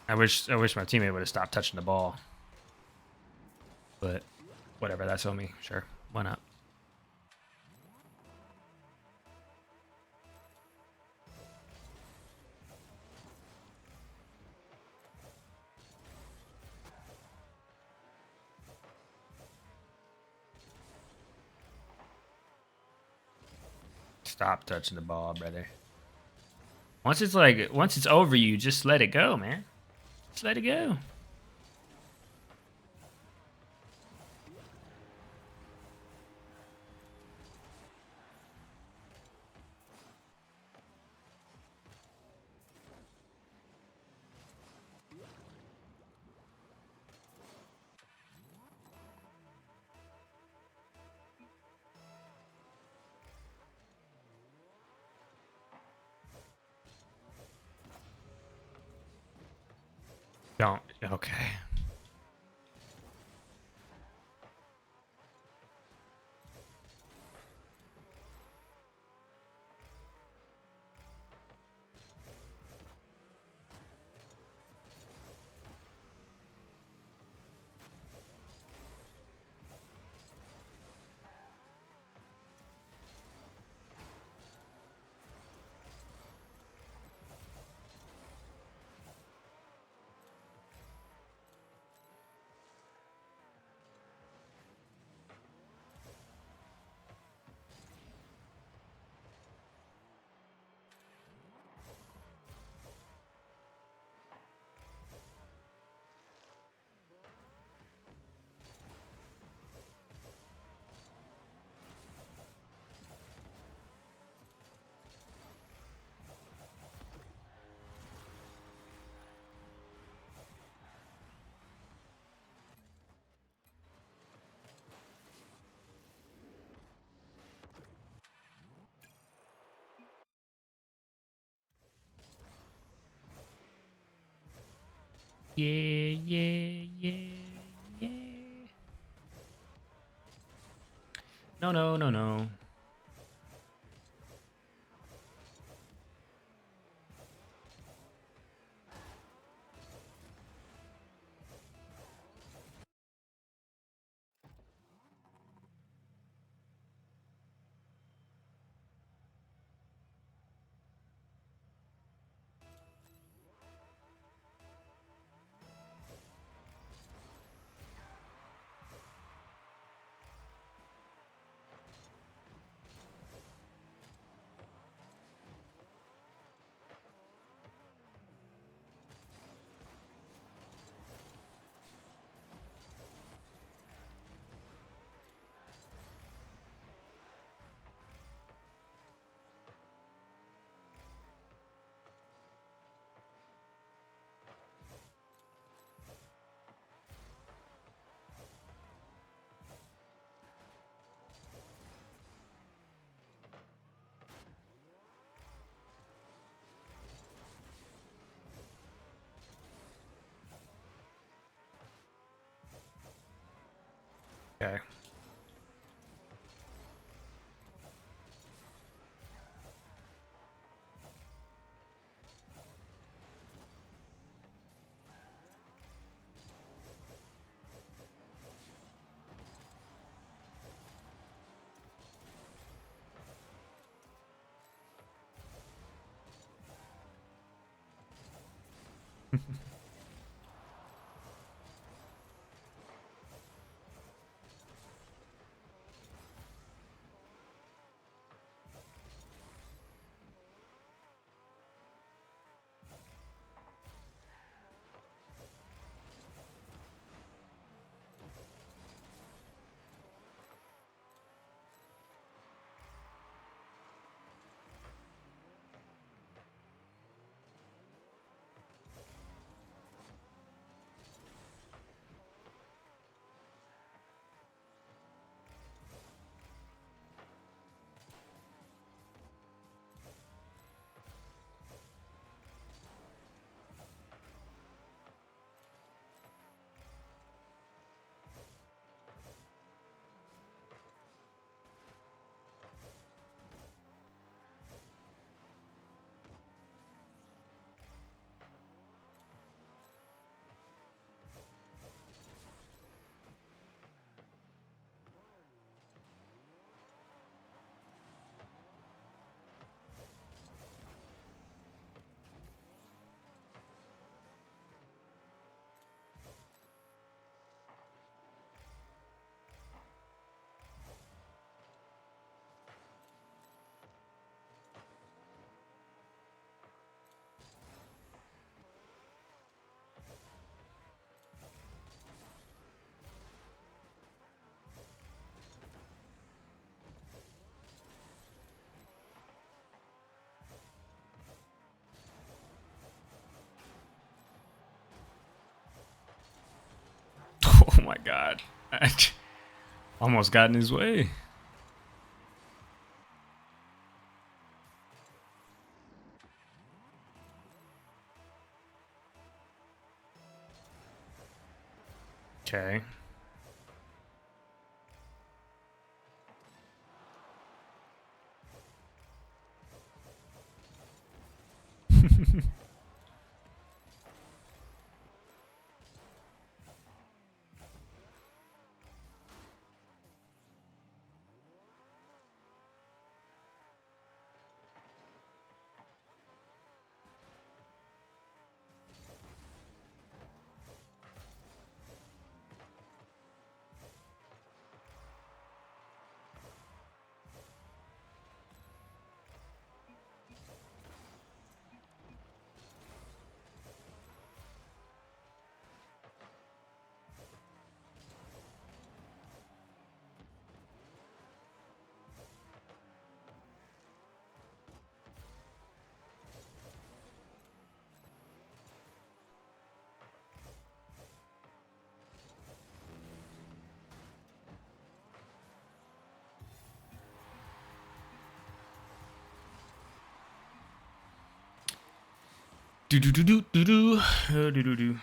I wish my teammate would have stopped touching the ball. But whatever, that's on me. Sure, why not? Stop touching the ball, brother. Once it's over, you just let it go, man. Just let it go. Don't. Okay. Yeah, yeah, yeah, yeah. No, no, no, no. Okay. my god. I almost got in his way. Okay. Do do do do do do do do do.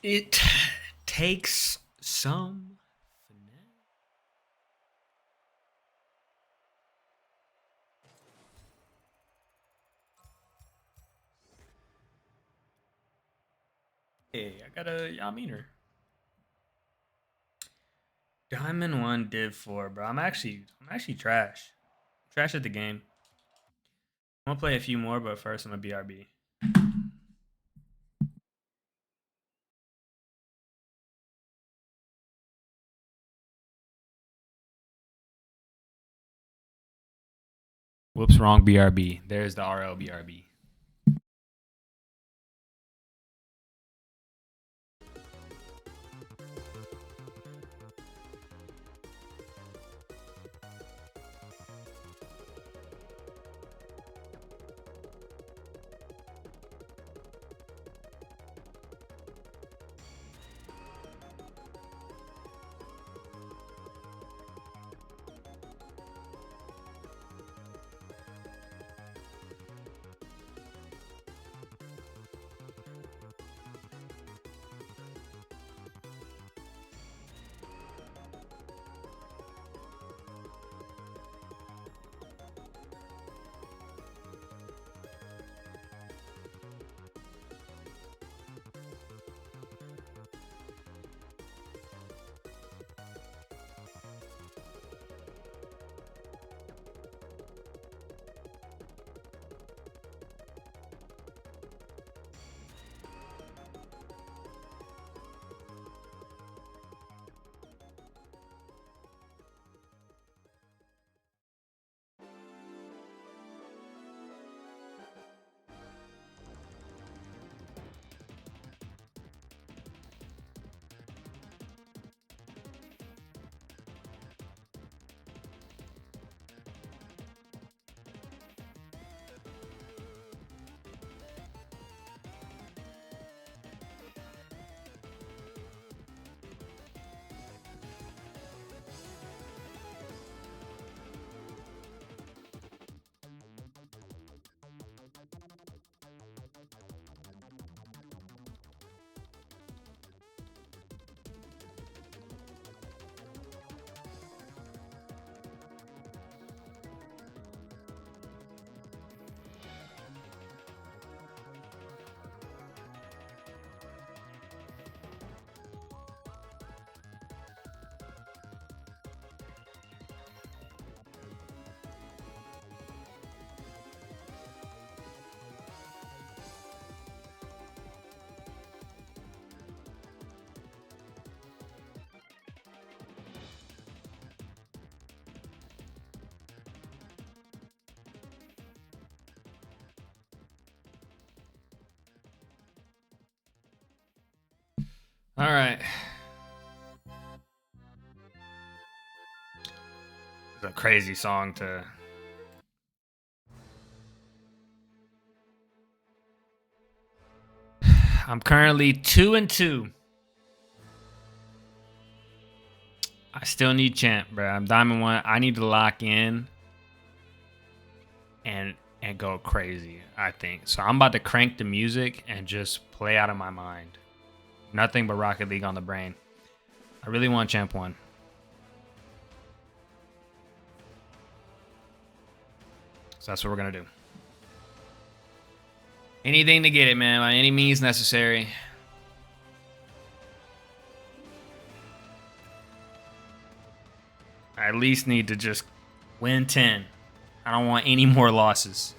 It takes some finesse. Hey, I got a Yaminer. Diamond 1, Div 4, bro. I'm actually trash. Trash at the game. I'm gonna play a few more, but first I'm gonna BRB. Whoops, wrong BRB. There's the RL BRB. All right. It's a crazy song to. I'm currently 2-2. I still need champ, bro. I'm diamond 1. I need to lock in and go crazy, I think. So I'm about to crank the music and just play out of my mind. Nothing but Rocket League on the brain. I really want champ 1. So that's what we're going to do. Anything to get it, man. By any means necessary. I at least need to just win 10. I don't want any more losses.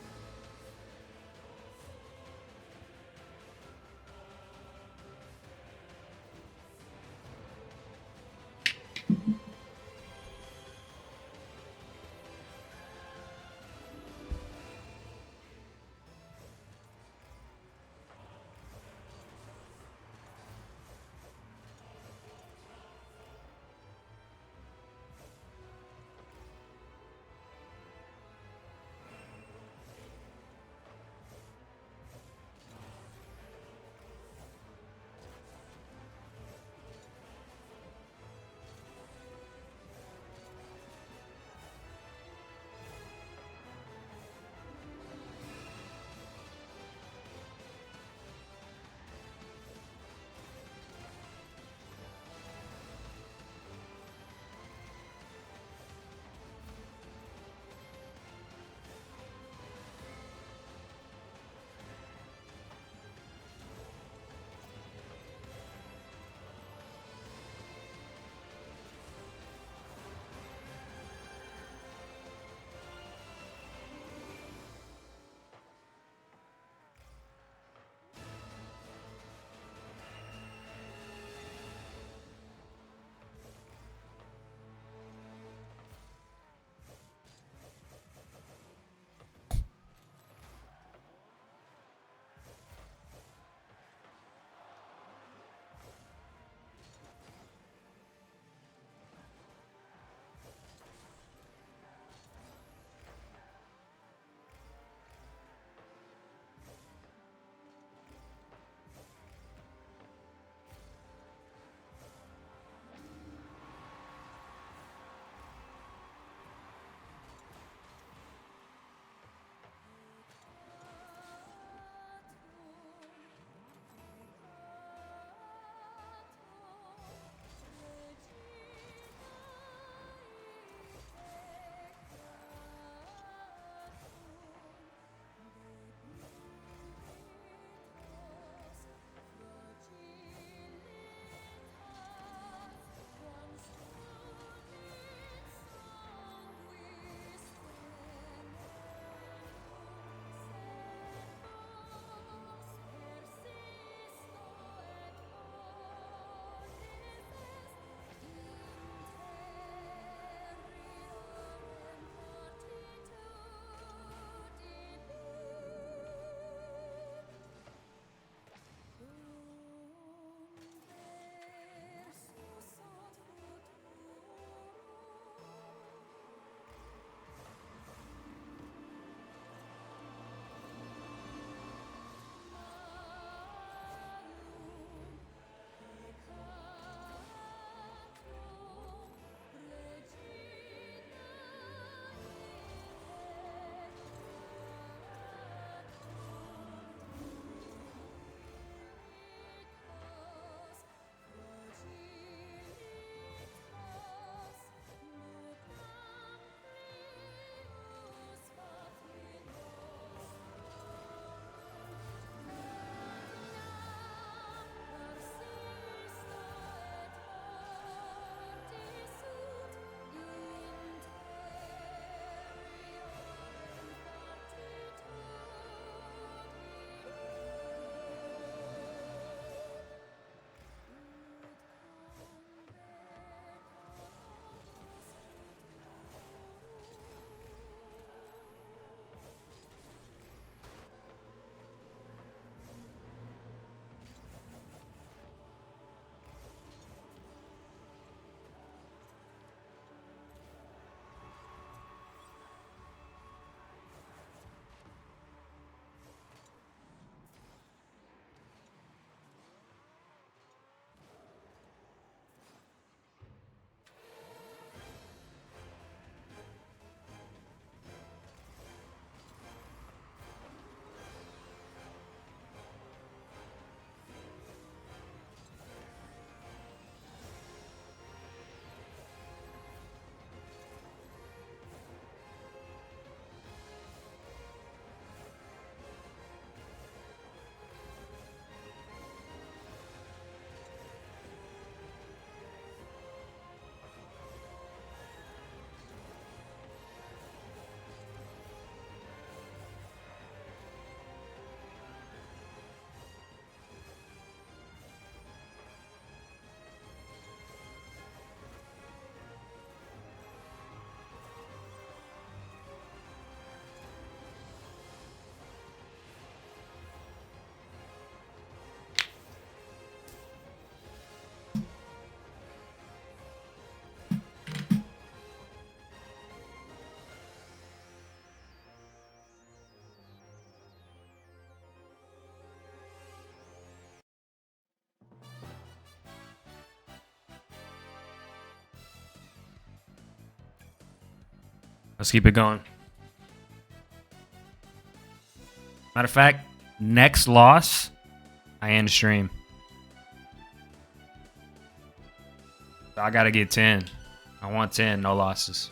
Let's keep it going. Matter of fact, next loss, I end stream. I gotta get 10. I want 10, no losses.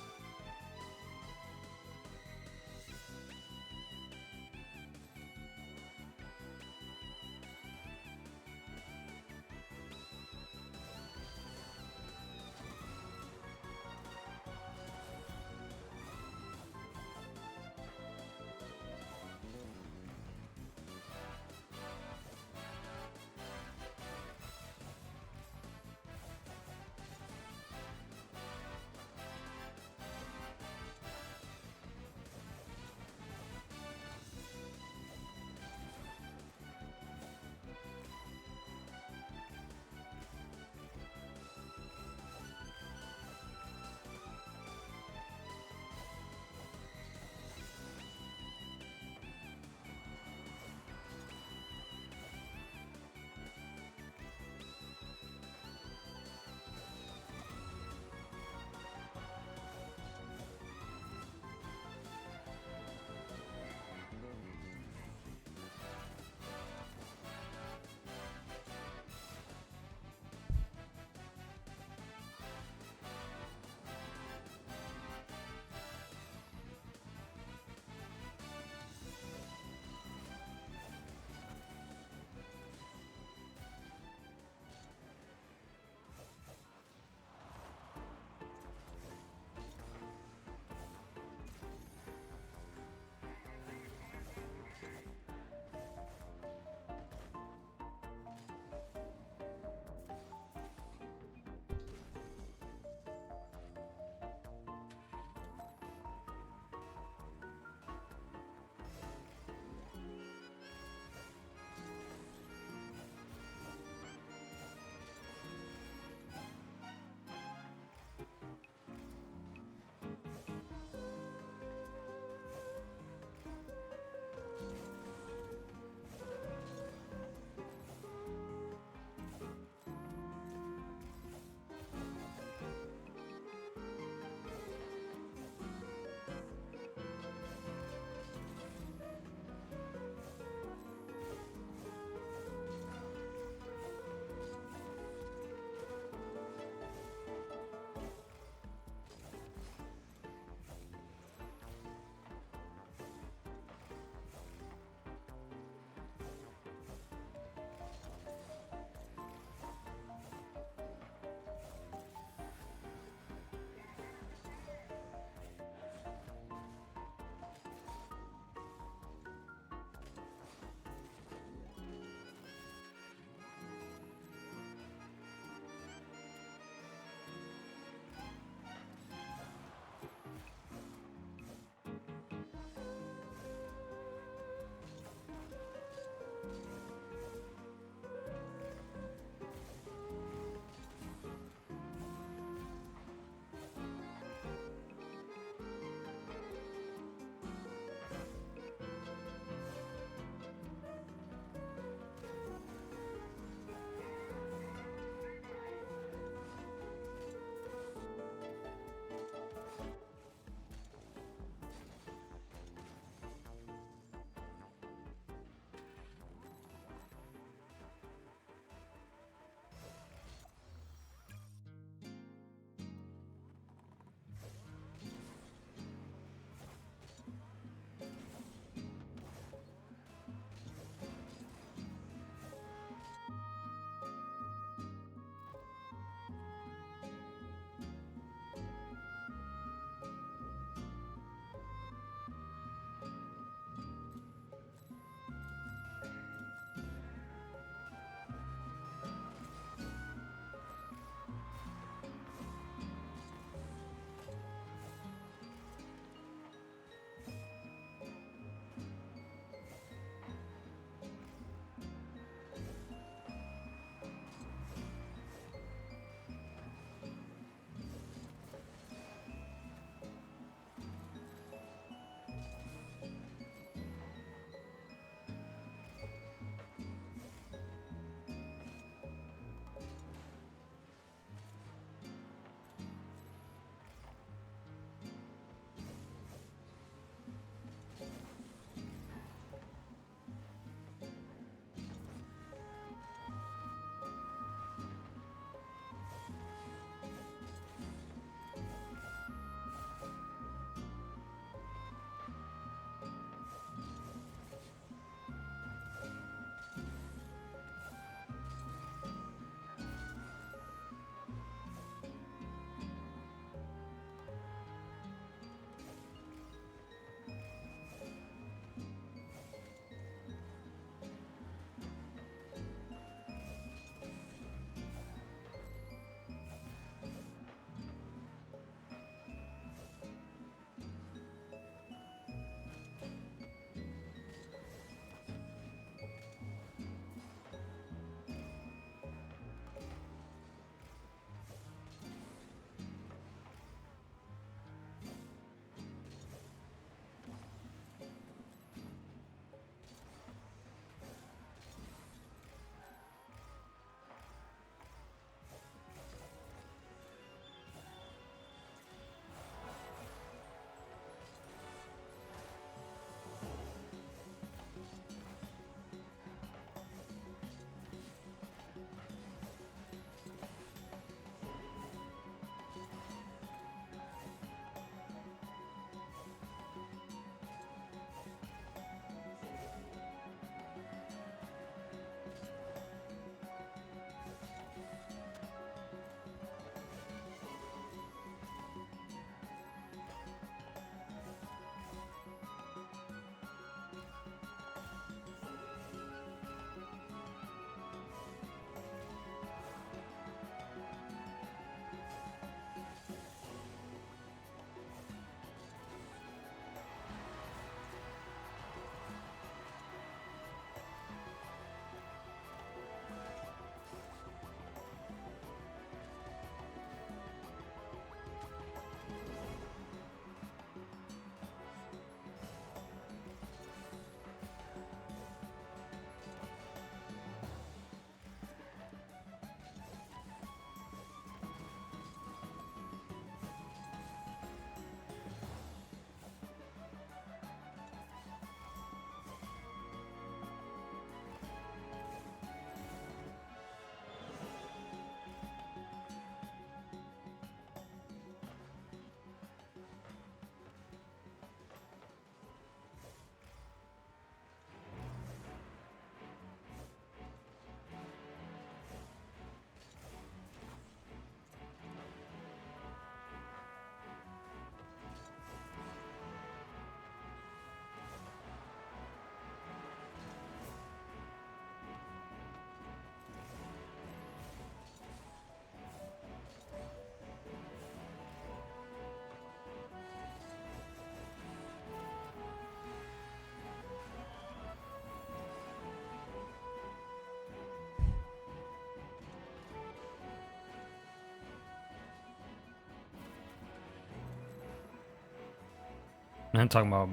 I'm talking about.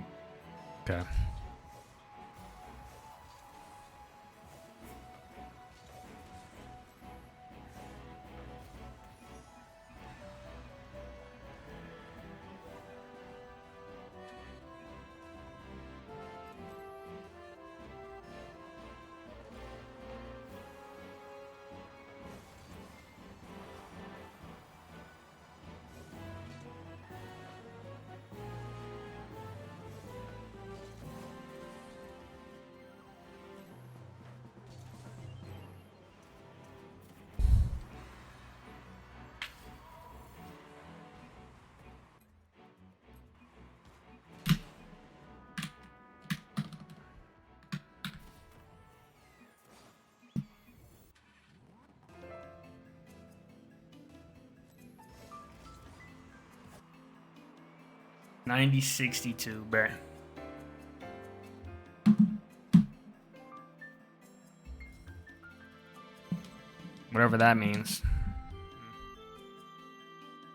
Okay. $90.62, bruh. Whatever that means.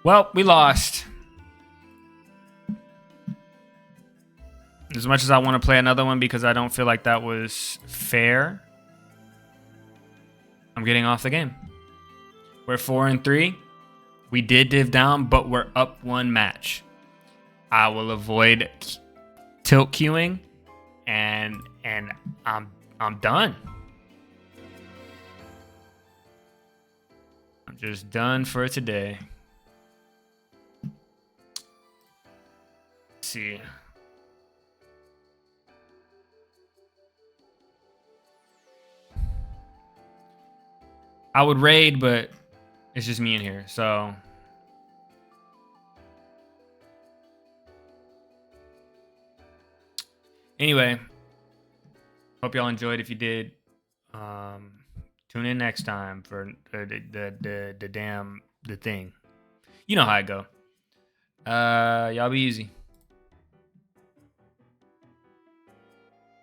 Well, we lost. As much as I want to play another one because I don't feel like that was fair, I'm getting off the game. We're 4-3. We did div down, but we're up one match. I will avoid tilt queuing, and I'm done. I'm just done for today. Let's see. I would raid, but it's just me in here, so. Anyway, hope y'all enjoyed. If you did, tune in next time for the thing. You know how I go. Y'all be easy.